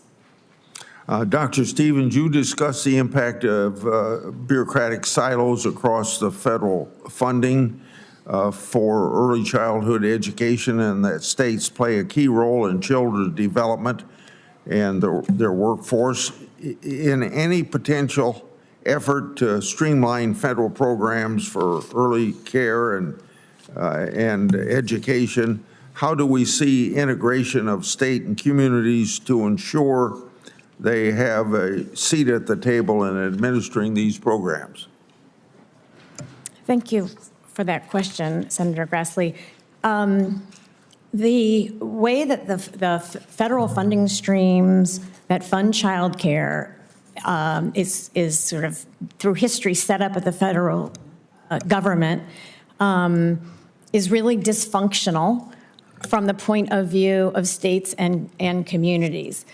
Dr. Stevens, you discussed the impact of bureaucratic silos across the federal funding for early childhood education, and that states play a key role in children's development and their workforce. In any potential effort to streamline federal programs for early care and education, how do we see integration of state and communities to ensure they have a seat at the table in administering these programs? Thank you for that question, Senator Grassley. The way that the federal funding streams that fund childcare is sort of through history set up at the federal government is really dysfunctional from the point of view of states and communities.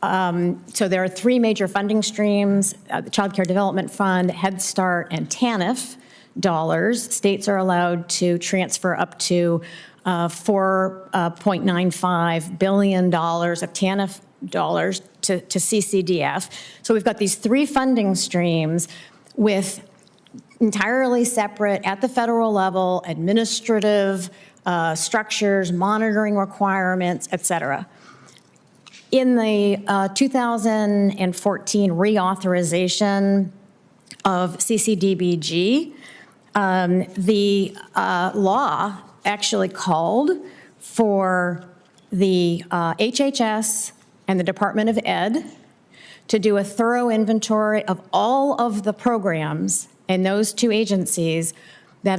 So there are three major funding streams: the Child Care Development Fund, Head Start, and TANF dollars. States are allowed to transfer up to $4.95 billion of TANF dollars to CCDF. So we've got these three funding streams with entirely separate, at the federal level, administrative structures, monitoring requirements, et cetera. In the 2014 reauthorization of CCDBG, the law actually called for the HHS and the Department of Ed to do a thorough inventory of all of the programs in those two agencies that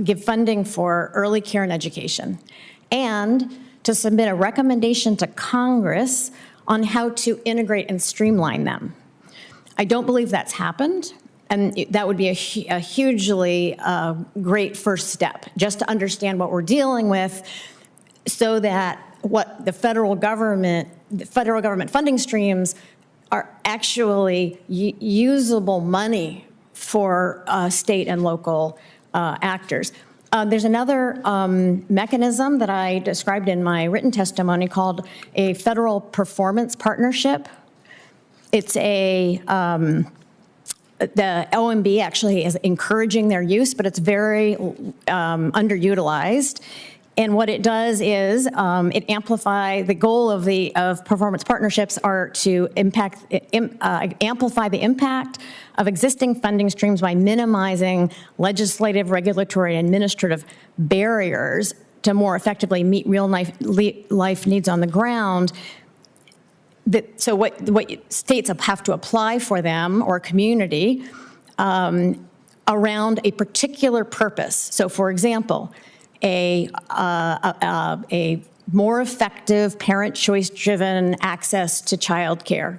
give funding for early care and education, and to submit a recommendation to Congress on how to integrate and streamline them. I don't believe that's happened, and that would be a hugely great first step, just to understand what we're dealing with, so that what the federal government funding streams are actually usable money for state and local actors. There's another mechanism that I described in my written testimony called a federal performance partnership. It's the OMB actually is encouraging their use, but it's very underutilized. And what it does is it amplify the goal of performance partnerships are to amplify the impact of existing funding streams by minimizing legislative, regulatory, and administrative barriers to more effectively meet real life needs on the ground. So what states have to apply for them, or community, around a particular purpose. So for example, a more effective parent choice-driven access to childcare.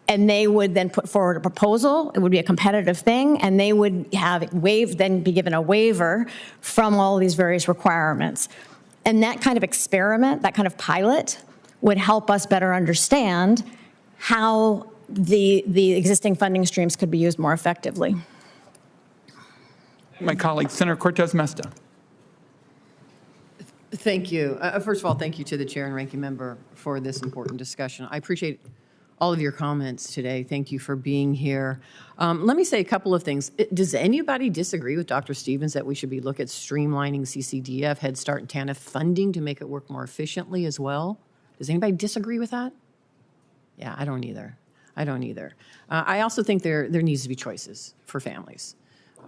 And they would then put forward a proposal. It would be a competitive thing, and they would then be given a waiver from all of these various requirements. And that kind of experiment, that kind of pilot, would help us better understand how the existing funding streams could be used more effectively. My colleague, Senator Cortez Mesta. Thank you. First of all, thank you to the chair and ranking member for this important discussion. I appreciate all of your comments today. Thank you for being here. Let me say a couple of things. Does anybody disagree with Dr. Stevens that we should be looking at streamlining CCDF, Head Start, and TANF funding to make it work more efficiently as well? Does anybody disagree with that? Yeah, I don't either. I don't either. I also think there needs to be choices for families,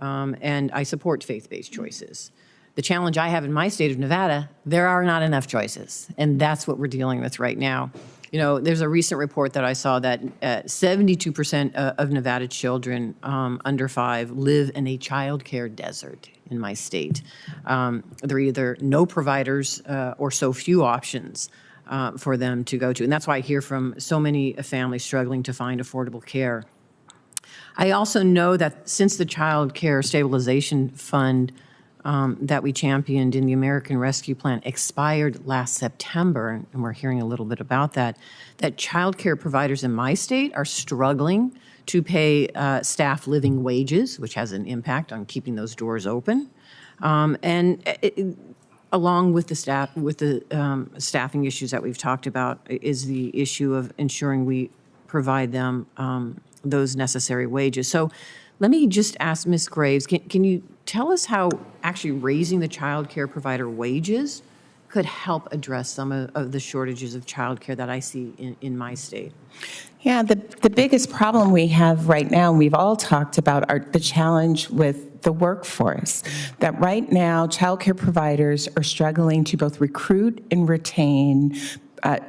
and I support faith-based choices. The challenge I have in my state of Nevada, there are not enough choices, and that's what we're dealing with right now. You know, there's a recent report that I saw that 72% of Nevada children under 5 live in a childcare desert in my state. There are either no providers or so few options for them to go to, and that's why I hear from so many families struggling to find affordable care. I also know that since the Child Care Stabilization Fund that we championed in the American Rescue Plan expired last September, and we're hearing a little bit about that child care providers in my state are struggling to pay staff living wages, which has an impact on keeping those doors open. Along with the staffing issues that we've talked about is the issue of ensuring we provide them those necessary wages. So let me just ask Ms. Graves, can you tell us how actually raising the child care provider wages could help address some of the shortages of child care that I see in my state? Yeah, the biggest problem we have right now, and we've all talked about, are the challenge with the workforce. That right now, child care providers are struggling to both recruit and retain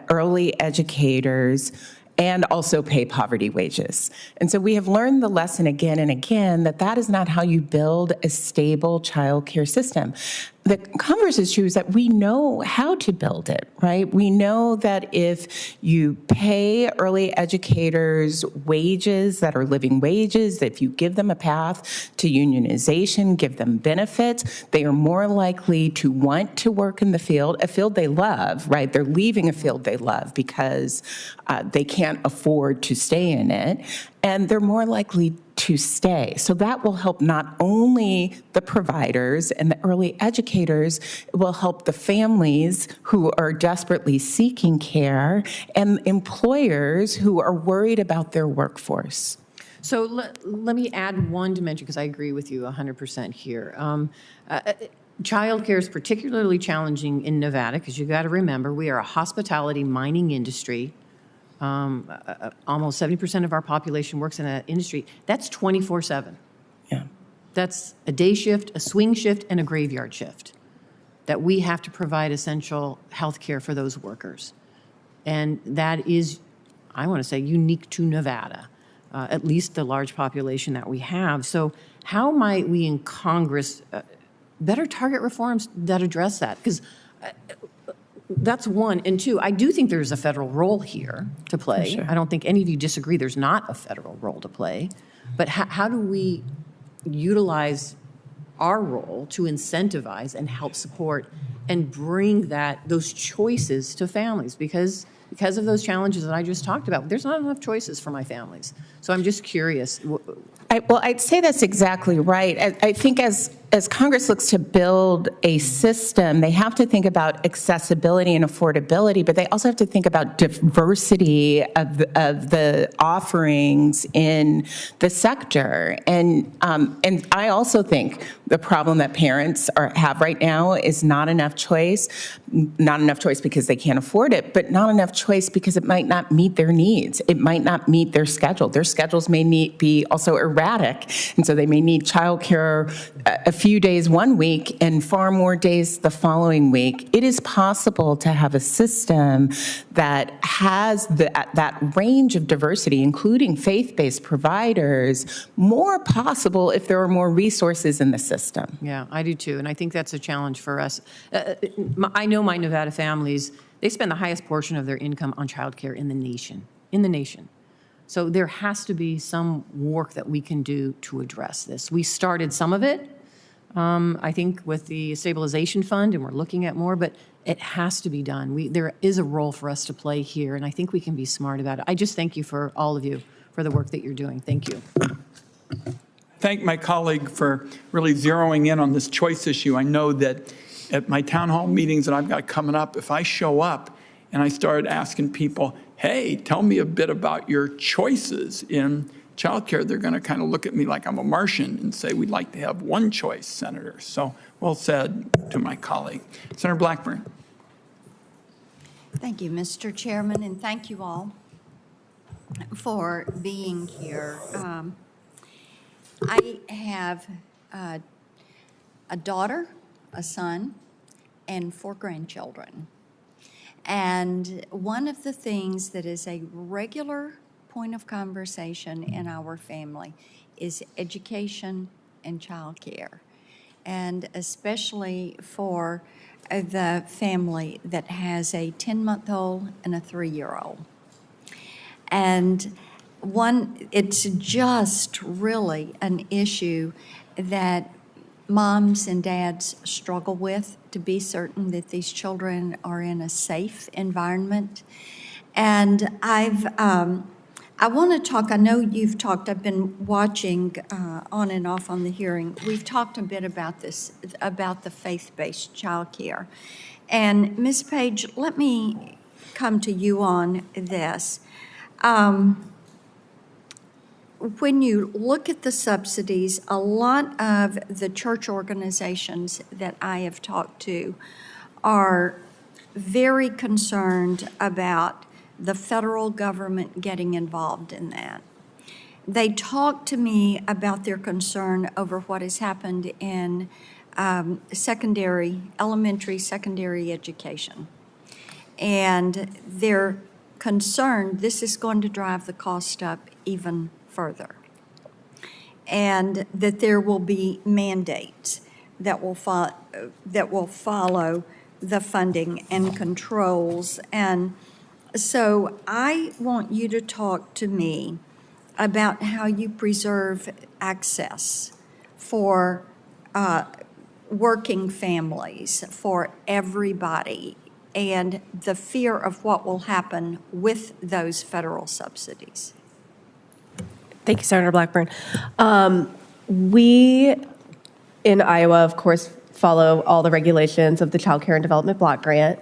early educators and also pay poverty wages. And so we have learned the lesson again and again that that is not how you build a stable child care system. The converse is true, is that we know how to build it, right? We know that if you pay early educators wages that are living wages, if you give them a path to unionization, give them benefits, they are more likely to want to work in the field, a field they love, right? They're leaving a field they love because they can't afford to stay in it, and they're more likely to stay. So that will help not only the providers and the early educators, it will help the families who are desperately seeking care and employers who are worried about their workforce. So let me add one dimension, because I agree with you 100% here. Child care is particularly challenging in Nevada, because you got to remember we are a hospitality mining industry. Almost 70% of our population works in that industry. That's 24/7. Yeah. That's a day shift, a swing shift, and a graveyard shift. That we have to provide essential health care for those workers. And that is, I want to say, unique to Nevada, at least the large population that we have. So how might we in Congress better target reforms that address that? Because that's one. And two, I do think there's a federal role here to play. Sure. I don't think any of you disagree there's not a federal role to play. But how do we utilize our role to incentivize and help support and bring those choices to families? Because of those challenges that I just talked about, there's not enough choices for my families. So I'm just curious. Well, I'd say that's exactly right. I think as Congress looks to build a system, they have to think about accessibility and affordability, but they also have to think about diversity of the offerings in the sector. And I also think the problem that parents have right now is not enough choice because they can't afford it, but not enough choice because it might not meet their needs. It might not meet their schedule. Their schedules may be also erratic, and so they may need childcare a few days one week and far more days the following week. It is possible to have a system that has that range of diversity, including faith-based providers, more possible if there are more resources in the system. Yeah, I do too, and I think that's a challenge for us. I know my Nevada families, they spend the highest portion of their income on childcare in the nation. So there has to be some work that we can do to address this. We started some of it, I think, with the stabilization fund, and we're looking at more, but it has to be done. There is a role for us to play here, and I think we can be smart about it. I just thank you for all of you for the work that you're doing. Thank you. Thank my colleague for really zeroing in on this choice issue. I know that at my town hall meetings that I've got coming up, if I show up and I start asking people, hey, tell me a bit about your choices in childcare, they're going to kind of look at me like I'm a Martian and say, we'd like to have one choice, Senator. So well said to my colleague. Senator Blackburn. Thank you, Mr. Chairman, and thank you all for being here. I have a daughter, a son, and 4 grandchildren. And one of the things that is a regular point of conversation in our family is education and childcare, and especially for the family that has a 10-month-old and a 3-year-old. And it's just really an issue that moms and dads struggle with, to be certain that these children are in a safe environment. And I want to talk, I know you've talked, I've been watching on and off on the hearing. We've talked a bit about this, about the faith-based childcare. And Ms. Page, let me come to you on this. When you look at the subsidies, a lot of the church organizations that I have talked to are very concerned about the federal government getting involved in that. They talk to me about their concern over what has happened in elementary, secondary education. And they're concerned this is going to drive the cost up even further. And that there will be mandates that will follow the funding and controls. And so I want you to talk to me about how you preserve access for working families, for everybody, and the fear of what will happen with those federal subsidies. Thank you, Senator Blackburn. We in Iowa, of course, follow all the regulations of the Child Care and Development Block Grant.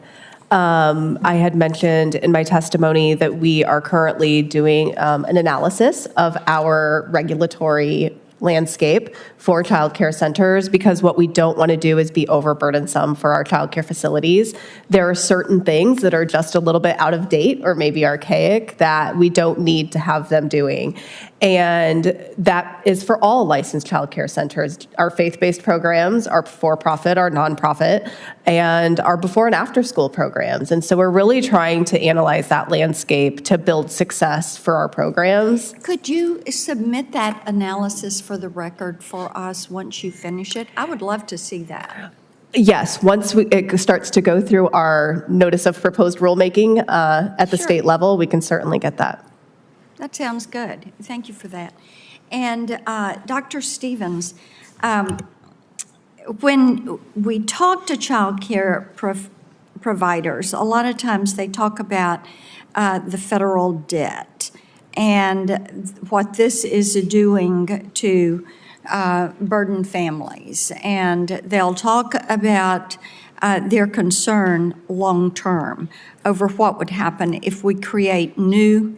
I had mentioned in my testimony that we are currently doing an analysis of our regulatory landscape for child care centers, because what we don't want to do is be overburdensome for our child care facilities. There are certain things that are just a little bit out of date or maybe archaic that we don't need to have them doing. And that is for all licensed child care centers. Our faith-based programs, our for-profit, our nonprofit, and our before and after school programs. And so we're really trying to analyze that landscape to build success for our programs. Could you submit that analysis for the record for us once you finish it? I would love to see that. Yes, once it starts to go through our notice of proposed rulemaking at the state level, we can certainly get that. That sounds good. Thank you for that. And Dr. Stevens, when we talk to child care providers, a lot of times they talk about the federal debt and what this is doing to burden families. And they'll talk about their concern long-term over what would happen if we create new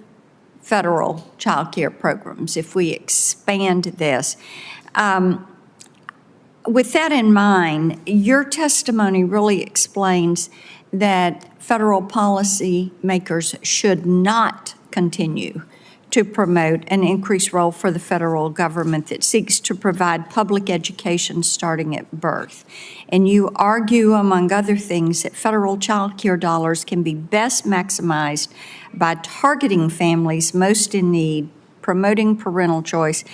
federal child care programs, if we expand this. With that in mind, your testimony really explains that federal policy makers should not continue to promote an increased role for the federal government that seeks to provide public education starting at birth. And you argue, among other things, that federal child care dollars can be best maximized by targeting families most in need, promoting parental choice,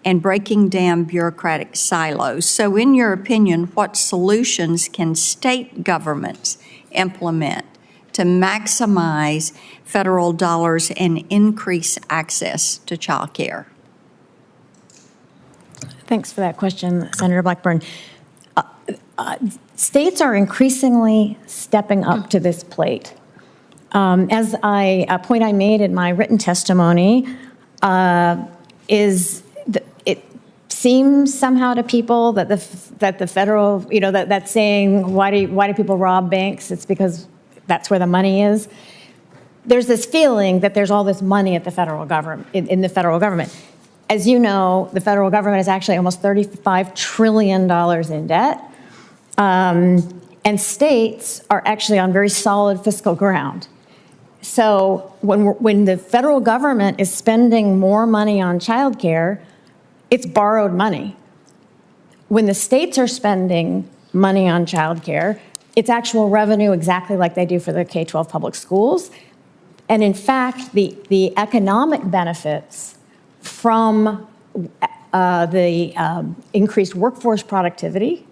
and breaking down bureaucratic silos. So in your opinion, what solutions can state governments implement to maximize federal dollars and increase access to child care? Thanks for that question, Senator Blackburn. States are increasingly stepping up to this plate. As a point I made in my written testimony, it seems somehow to people that the federal, that's saying, why do people rob banks? It's because that's where the money is. There's this feeling that there's all this money at the federal government, in the federal government. As you know, the federal government is actually almost $35 trillion in debt. And states are actually on very solid fiscal ground. So when the federal government is spending more money on childcare, it's borrowed money. When the states are spending money on childcare, it's actual revenue exactly like they do for the K-12 public schools. And in fact, the economic benefits from the increased workforce productivity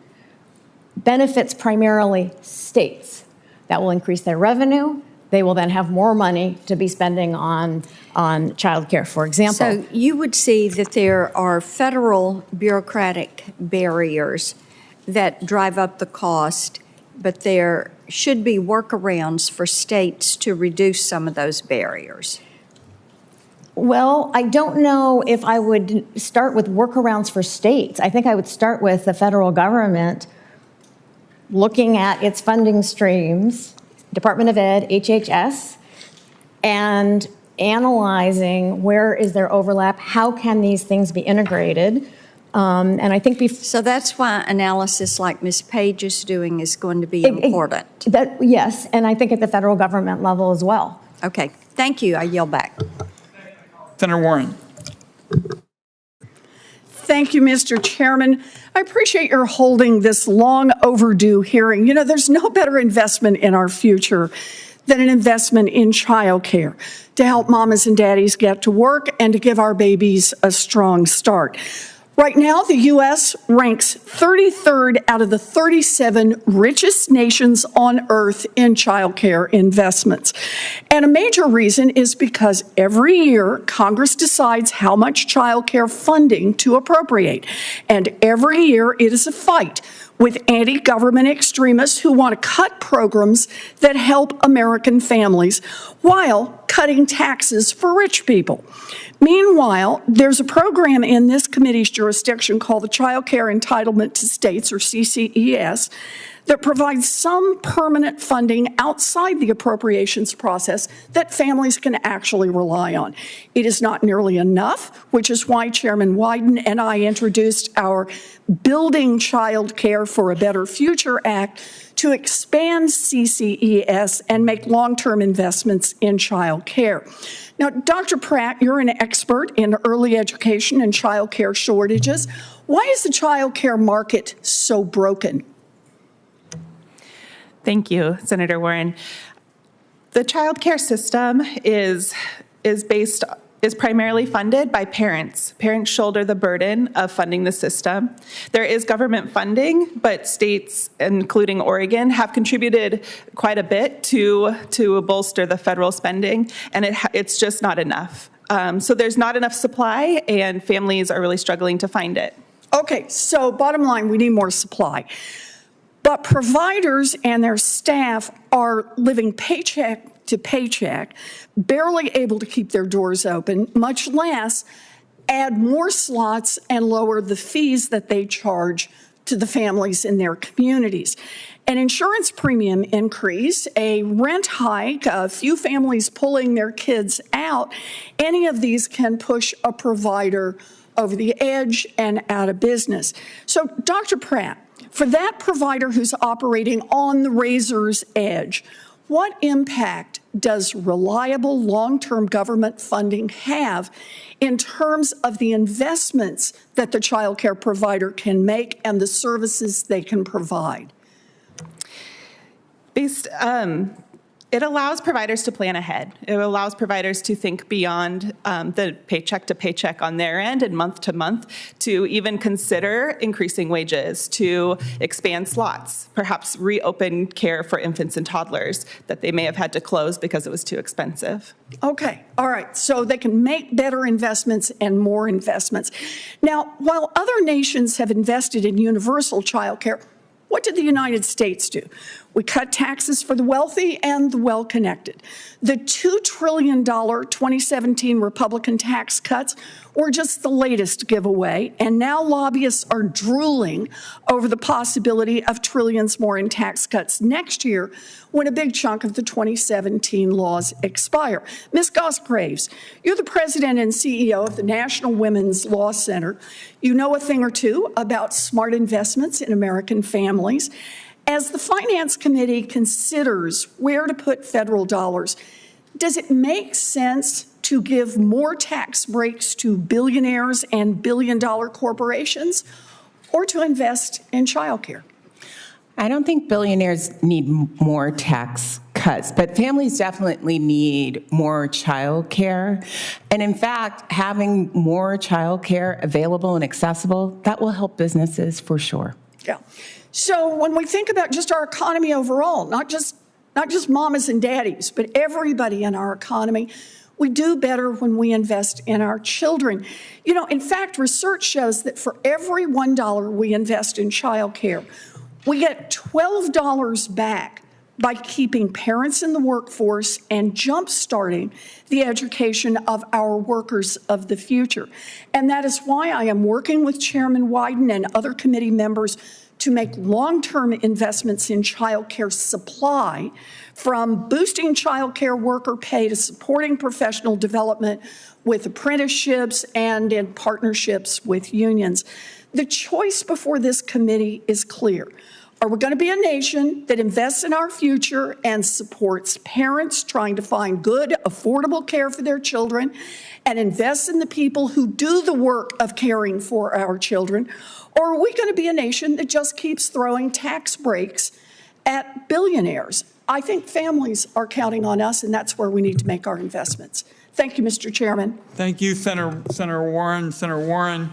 benefits primarily states. That will increase their revenue. They will then have more money to be spending on childcare, for example. So you would see that there are federal bureaucratic barriers that drive up the cost, but there should be workarounds for states to reduce some of those barriers. Well, I don't know if I would start with workarounds for states. I think I would start with the federal government looking at its funding streams, Department of Ed, HHS, and analyzing where is there overlap, how can these things be integrated. And I think so that's why analysis like Ms. Page is doing is going to be important. Yes, and I think at the federal government level as well. Okay, thank you. I yield back. Senator Warren. Thank you, Mr. Chairman. I appreciate your holding this long overdue hearing. You know, there's no better investment in our future than an investment in childcare to help mamas and daddies get to work and to give our babies a strong start. Right now, the U.S. ranks 33rd out of the 37 richest nations on earth in childcare investments. And a major reason is because every year, Congress decides how much childcare funding to appropriate. And every year, it is a fight with anti-government extremists who want to cut programs that help American families while cutting taxes for rich people. Meanwhile, there's a program in this committee's jurisdiction called the Childcare Entitlement to States, or CCES, that provides some permanent funding outside the appropriations process that families can actually rely on. It is not nearly enough, which is why Chairman Wyden and I introduced our Building Child Care for a Better Future Act to expand CCES and make long-term investments in child care. Now, Dr. Pratt, you're an expert in early education and child care shortages. Why is the child care market so broken? Thank you, Senator Warren. The child care system is primarily funded by parents. Parents shoulder the burden of funding the system. There is government funding, but states, including Oregon, have contributed quite a bit to bolster the federal spending, and it's just not enough. So there's not enough supply, and families are really struggling to find it. Okay, so bottom line, we need more supply. But providers and their staff are living paycheck to paycheck, barely able to keep their doors open, much less add more slots and lower the fees that they charge to the families in their communities. An insurance premium increase, a rent hike, a few families pulling their kids out, any of these can push a provider over the edge and out of business. So, Dr. Pratt, for that provider who's operating on the razor's edge, what impact does reliable long-term government funding have in terms of the investments that the child care provider can make and the services they can provide? It allows providers to plan ahead. It allows providers to think beyond the paycheck to paycheck on their end and month to month, to even consider increasing wages, to expand slots, perhaps reopen care for infants and toddlers that they may have had to close because it was too expensive. Okay, all right, so they can make better investments and more investments. Now, while other nations have invested in universal child care, what did the United States do? We cut taxes for the wealthy and the well-connected. The $2 trillion 2017 Republican tax cuts were just the latest giveaway, and now lobbyists are drooling over the possibility of trillions more in tax cuts next year when a big chunk of the 2017 laws expire. Ms. Goss-Graves, you're the president and CEO of the National Women's Law Center. You know a thing or two about smart investments in American families. As the Finance Committee considers where to put federal dollars, does it make sense to give more tax breaks to billionaires and billion-dollar corporations, or to invest in childcare? I don't think billionaires need more tax cuts, but families definitely need more child care. And in fact, having more child care available and accessible, that will help businesses for sure. Yeah. So when we think about just our economy overall, not just mamas and daddies, but everybody in our economy, we do better when we invest in our children. You know, in fact, research shows that for every $1 we invest in child care, we get $12 back by keeping parents in the workforce and jump-starting the education of our workers of the future. And that is why I am working with Chairman Wyden and other committee members to make long-term investments in child care supply, from boosting child care worker pay to supporting professional development with apprenticeships and in partnerships with unions. The choice before this committee is clear. Are we going to be a nation that invests in our future and supports parents trying to find good, affordable care for their children and invests in the people who do the work of caring for our children? Or are we going to be a nation that just keeps throwing tax breaks at billionaires? I think families are counting on us, and that's where we need to make our investments. Thank you, Mr. Chairman. Thank you, Senator Warren. Senator Warren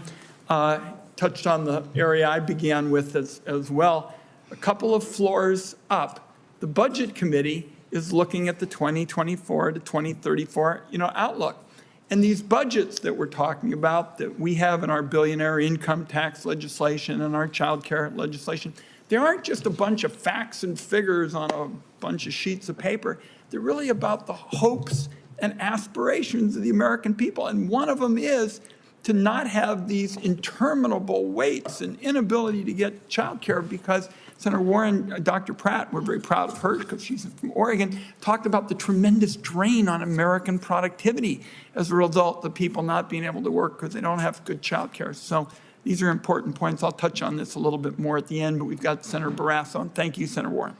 touched on the area I began with as well. A couple of floors up, the Budget Committee is looking at the 2024 to 2034, outlook. And these budgets that we're talking about, that we have in our billionaire income tax legislation and our child care legislation, they aren't just a bunch of facts and figures on a bunch of sheets of paper. They're really about the hopes and aspirations of the American people. And one of them is to not have these interminable waits and inability to get child care, because Senator Warren, Dr. Pratt, we're very proud of her because she's from Oregon, talked about the tremendous drain on American productivity as a result of people not being able to work because they don't have good child care. So these are important points. I'll touch on this a little bit more at the end, but we've got Senator Barrasso. And thank you, Senator Warren.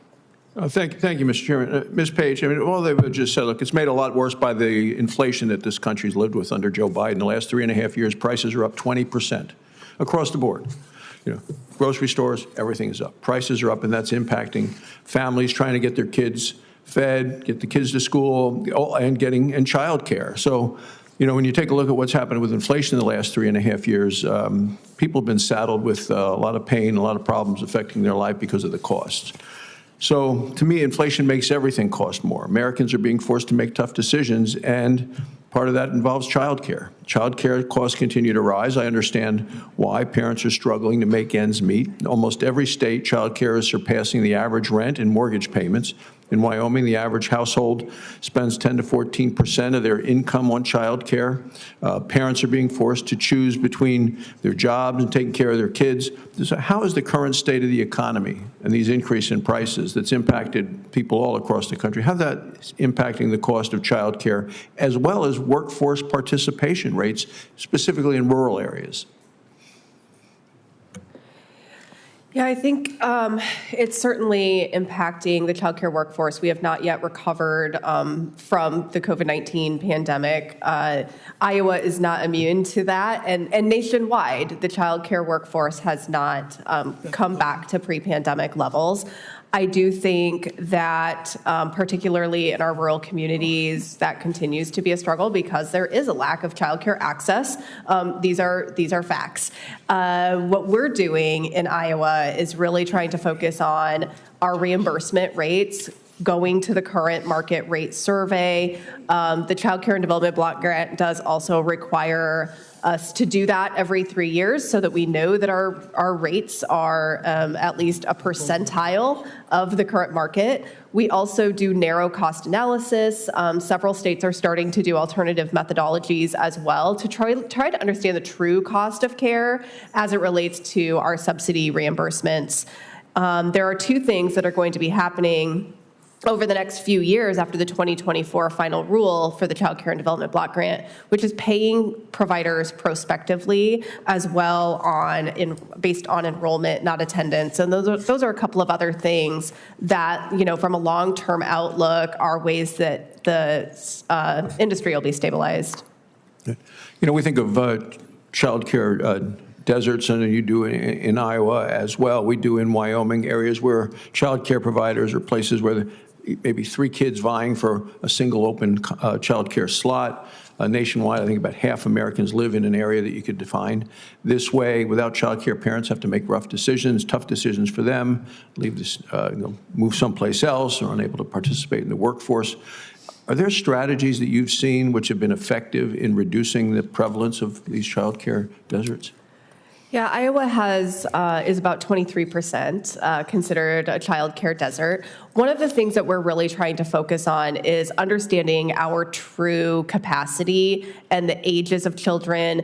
Thank you, Mr. Chairman. Ms. Page, all they've just said, look, it's made a lot worse by the inflation that this country's lived with under Joe Biden. The last 3.5 years, prices are up 20% across the board. Grocery stores, everything is up. Prices are up, and that's impacting families trying to get their kids fed, get the kids to school, and child care. So, when you take a look at what's happened with inflation in the last 3.5 years, people have been saddled with a lot of pain, a lot of problems affecting their life because of the costs. So, to me, inflation makes everything cost more. Americans are being forced to make tough decisions, and part of that involves child care. Child care costs continue to rise. I understand why parents are struggling to make ends meet. In almost every state, child care is surpassing the average rent and mortgage payments. In Wyoming, the average household spends 10 to 14% of their income on child care. Parents are being forced to choose between their jobs and taking care of their kids. So how is the current state of the economy and these increase in prices that's impacted people all across the country, how that is impacting the cost of child care, as well as workforce participation rates, specifically in rural areas? Yeah, I think it's certainly impacting the child care workforce. We have not yet recovered from the COVID-19 pandemic. Iowa is not immune to that. And nationwide, the child care workforce has not come back to pre-pandemic levels. I do think that particularly in our rural communities, that continues to be a struggle because there is a lack of childcare access. These are facts. What we're doing in Iowa is really trying to focus on our reimbursement rates going to the current market rate survey. The Childcare and Development Block Grant does also require us to do that every 3 years so that we know that our rates are at least a percentile of the current market. We also do narrow cost analysis. Several states are starting to do alternative methodologies as well to try to understand the true cost of care as it relates to our subsidy reimbursements. There are two things that are going to be happening over the next few years after the 2024 final rule for the Childcare and Development Block Grant, which is paying providers prospectively as well based on enrollment, not attendance. And those are a couple of other things that, from a long-term outlook, are ways that the industry will be stabilized. We think of child care deserts, and you do in Iowa as well. We do in Wyoming, areas where child care providers are places where maybe 3 kids vying for a single open child care slot. Nationwide, I think about half Americans live in an area that you could define this way. Without child care, parents have to make rough decisions, tough decisions for them, leave this, move someplace else, or unable to participate in the workforce. Are there strategies that you've seen which have been effective in reducing the prevalence of these child care deserts? Yeah, Iowa is about 23% considered a child care desert. One of the things that we're really trying to focus on is understanding our true capacity and the ages of children.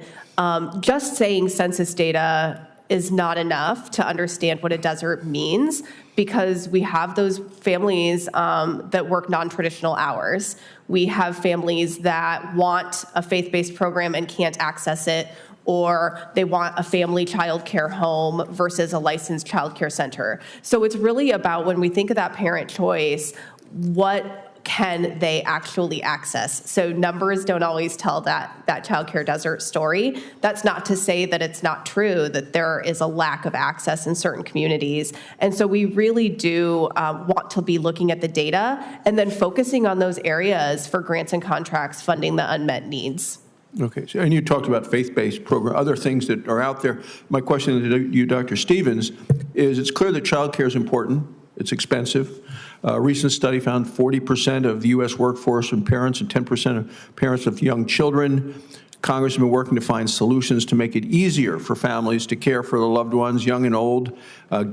Just saying census data is not enough to understand what a desert means, because we have those families that work non-traditional hours. We have families that want a faith-based program and can't access it, or they want a family child care home versus a licensed child care center. So it's really about, when we think of that parent choice, what can they actually access? So numbers don't always tell that child care desert story. That's not to say that it's not true, that there is a lack of access in certain communities. And so we really do want to be looking at the data and then focusing on those areas for grants and contracts funding the unmet needs. Okay, so, and you talked about faith-based program, other things that are out there. My question to you, Dr. Stevens, is it's clear that child care is important. It's expensive. A recent study found 40% of the U.S. workforce and parents and 10% of parents of young children. Congress has been working to find solutions to make it easier for families to care for their loved ones, young and old.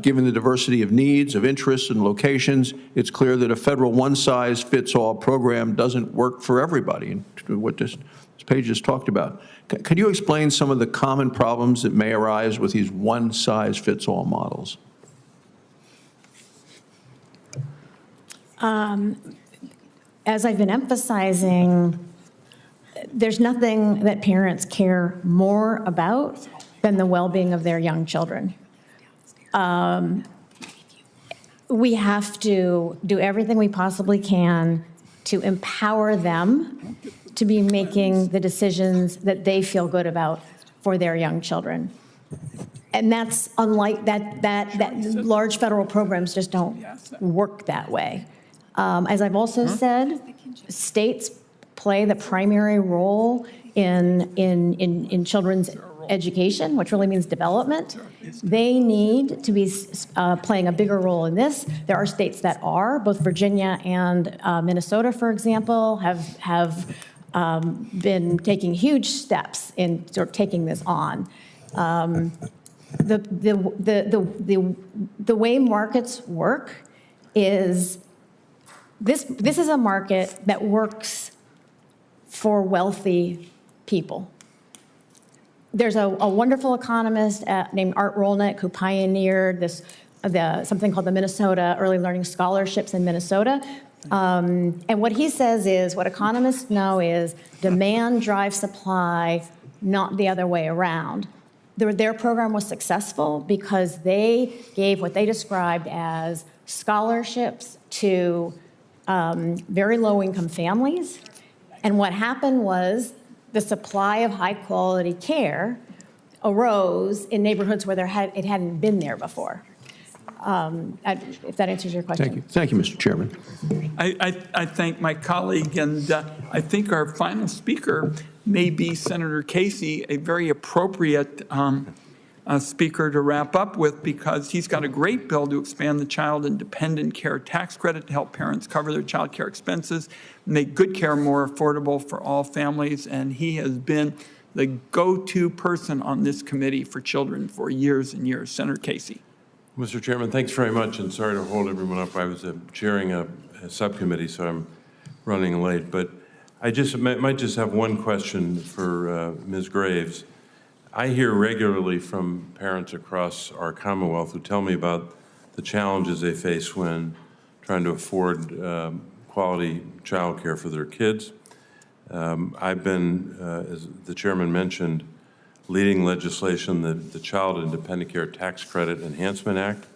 Given the diversity of needs, of interests, and locations, it's clear that a federal one-size-fits-all program doesn't work for everybody. And what this page just talked about. Could you explain some of the common problems that may arise with these one-size-fits-all models? As I've been emphasizing, there's nothing that parents care more about than the well-being of their young children. We have to do everything we possibly can to empower them to be making the decisions that they feel good about for their young children. And that's unlike that large federal programs just don't work that way. As I've also said, states play the primary role in children's education, which really means development. They need to be playing a bigger role in this. There are states that are, both Virginia and Minnesota, for example, have been taking huge steps in sort of taking this on. The way markets work is this is a market that works for wealthy people. There's a wonderful economist named Art Rolnick who pioneered something called the Minnesota Early Learning Scholarships in Minnesota. And what he says is, what economists know is demand drives supply, not the other way around. Their program was successful because they gave what they described as scholarships to very low-income families. And what happened was the supply of high-quality care arose in neighborhoods where it hadn't been there before. If that answers your question. Thank you. Thank you, Mr. Chairman. I thank my colleague, and I think our final speaker may be Senator Casey, a very appropriate speaker to wrap up with, because he's got a great bill to expand the child and dependent care tax credit to help parents cover their child care expenses, make good care more affordable for all families. And he has been the go-to person on this committee for children for years and years. Senator Casey. Mr. Chairman, thanks very much, and sorry to hold everyone up. I was chairing a subcommittee, so I'm running late. But I might just have one question for Ms. Graves. I hear regularly from parents across our Commonwealth who tell me about the challenges they face when trying to afford quality child care for their kids. I've been, as the chairman mentioned, leading legislation, the Child and Dependent Care Tax Credit Enhancement Act,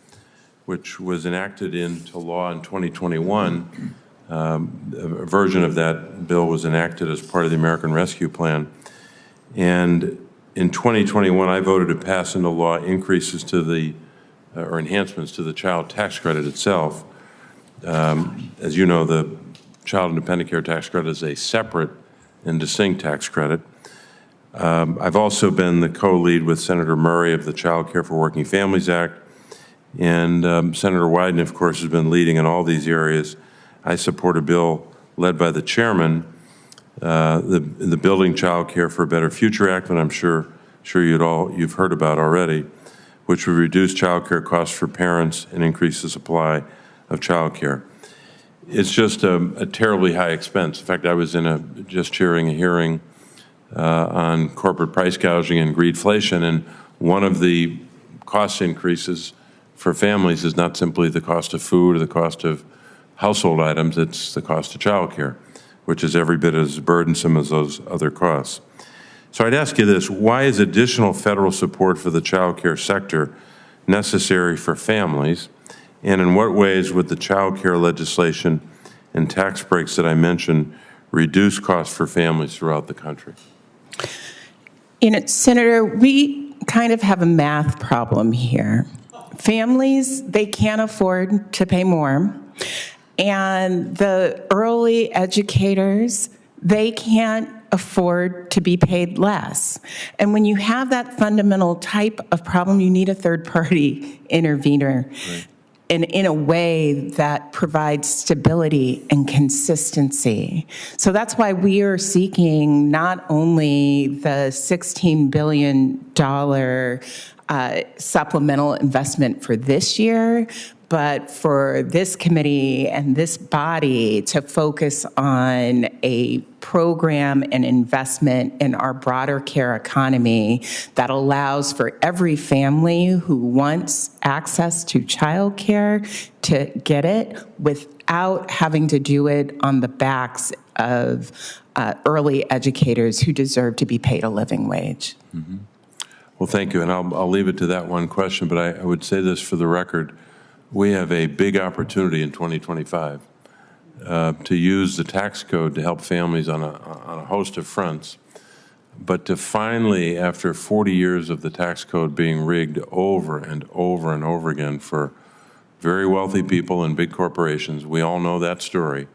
which was enacted into law in 2021. A version of that bill was enacted as part of the American Rescue Plan. And in 2021, I voted to pass into law increases to the, or enhancements to the child tax credit itself. As you know, the Child and Dependent Care Tax Credit is a separate and distinct tax credit. I've also been the co-lead with Senator Murray of the Childcare for Working Families Act, and Senator Wyden, of course, has been leading in all these areas. I support a bill led by the chairman, the Building Child Care for a Better Future Act, that I'm sure you've heard about already, which would reduce child care costs for parents and increase the supply of child care. It's just a terribly high expense. In fact, I was just chairing a hearing on corporate price gouging and greedflation, and one of the cost increases for families is not simply the cost of food or the cost of household items, it's the cost of child care, which is every bit as burdensome as those other costs. So I'd ask you this: why is additional federal support for the child care sector necessary for families? And in what ways would the child care legislation and tax breaks that I mentioned reduce costs for families throughout the country? You know, Senator, we kind of have a math problem here. Families, they can't afford to pay more. And the early educators, they can't afford to be paid less. And when you have that fundamental type of problem, you need a third-party intervener. Right. In a way that provides stability and consistency. So that's why we are seeking not only the $16 billion supplemental investment for this year, but for this committee and this body to focus on a program and investment in our broader care economy that allows for every family who wants access to child care to get it without having to do it on the backs of early educators who deserve to be paid a living wage. Mm-hmm. Well, thank you, and I'll leave it to that one question, but I would say this for the record. We have a big opportunity in 2025 to use the tax code to help families on a host of fronts, but to finally, after 40 years of the tax code being rigged over and over and over again for very wealthy people and big corporations, we all know that story.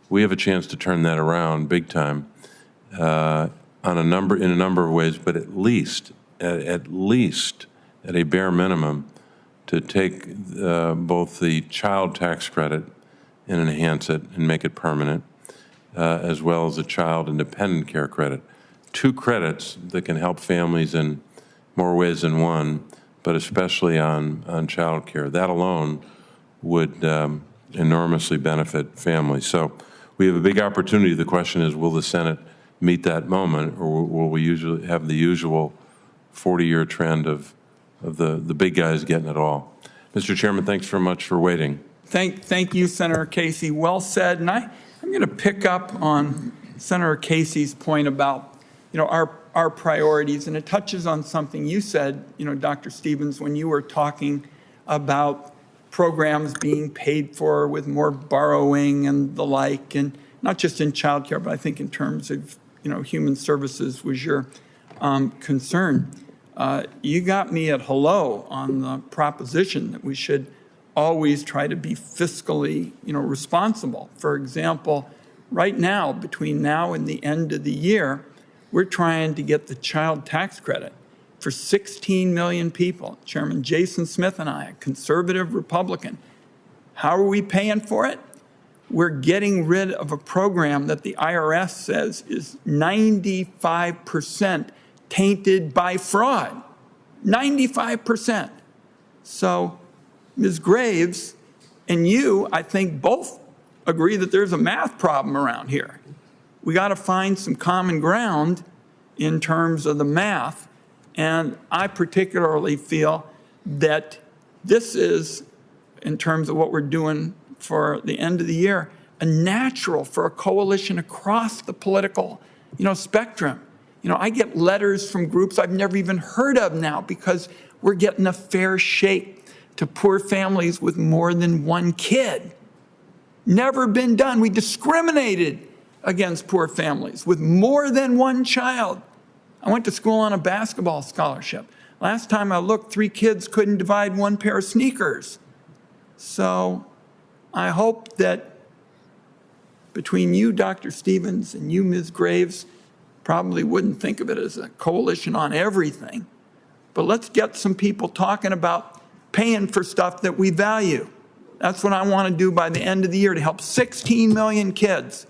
We have a chance to turn that around big time in a number of ways, but at least at a bare minimum, to take both the child tax credit and enhance it and make it permanent, as well as the child and dependent care credit. Two credits that can help families in more ways than one, but especially on child care. That alone would enormously benefit families. So we have a big opportunity. The question is, will the Senate meet that moment, or will we usually have the usual 40-year trend of the big guys getting it all? Mr. Chairman, thanks very much for waiting. Thank you, Senator Casey. Well said. And I'm going to pick up on Senator Casey's point about, our priorities, and it touches on something you said, Dr. Stevens, when you were talking about programs being paid for with more borrowing and the like, and not just in childcare, but I think in terms of, human services was your concern. You got me at hello on the proposition that we should always try to be fiscally, responsible. For example, right now, between now and the end of the year, we're trying to get the child tax credit for 16 million people. Chairman Jason Smith and I, a conservative Republican. How are we paying for it? We're getting rid of a program that the IRS says is 95% tainted by fraud. 95%. So, Ms. Graves and you, I think, both agree that there's a math problem around here. We got to find some common ground in terms of the math. And I particularly feel that this is, in terms of what we're doing for the end of the year, a natural for a coalition across the political, spectrum. I get letters from groups I've never even heard of now because we're getting a fair shake to poor families with more than one kid. Never been done. We discriminated against poor families with more than one child. I went to school on a basketball scholarship. Last time I looked, 3 kids couldn't divide one pair of sneakers. So I hope that between you, Dr. Stevens, and you, Ms. Graves, probably wouldn't think of it as a coalition on everything, but let's get some people talking about paying for stuff that we value. That's what I want to do by the end of the year to help 16 million kids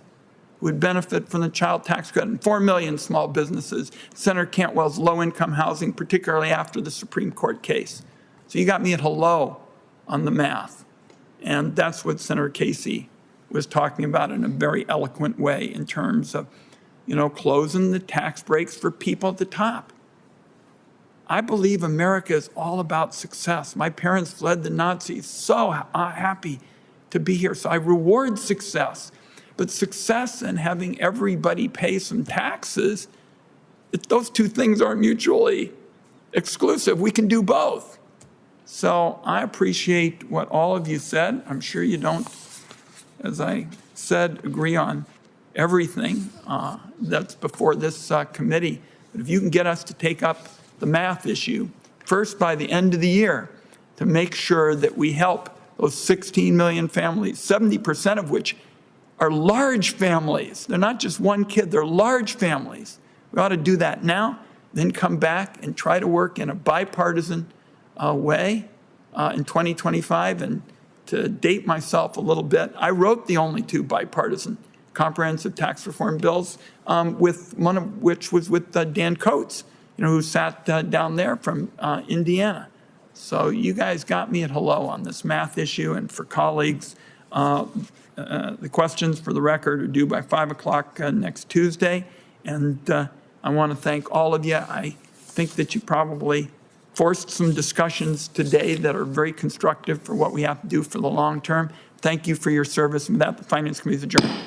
who would benefit from the child tax credit and 4 million small businesses. Senator Cantwell's low-income housing, particularly after the Supreme Court case. So you got me at hello on the math. And that's what Senator Casey was talking about in a very eloquent way in terms of, closing the tax breaks for people at the top. I believe America is all about success. My parents fled the Nazis, so happy to be here. So I reward success. But success and having everybody pay some taxes, those two things aren't mutually exclusive. We can do both. So I appreciate what all of you said. I'm sure you don't, as I said, agree on everything that's before this committee. But if you can get us to take up the math issue, first by the end of the year, to make sure that we help those 16 million families, 70% of which are large families. They're not just one kid, they're large families. We ought to do that now, then come back and try to work in a bipartisan way in 2025. And to date myself a little bit, I wrote the only 2 bipartisan comprehensive tax reform bills, with one of which was with Dan Coates, who sat down there from Indiana. So you guys got me at hello on this math issue. And for colleagues, the questions for the record are due by 5 o'clock next Tuesday. And I want to thank all of you. I think that you probably forced some discussions today that are very constructive for what we have to do for the long term. Thank you for your service. And with that, the Finance Committee is adjourned.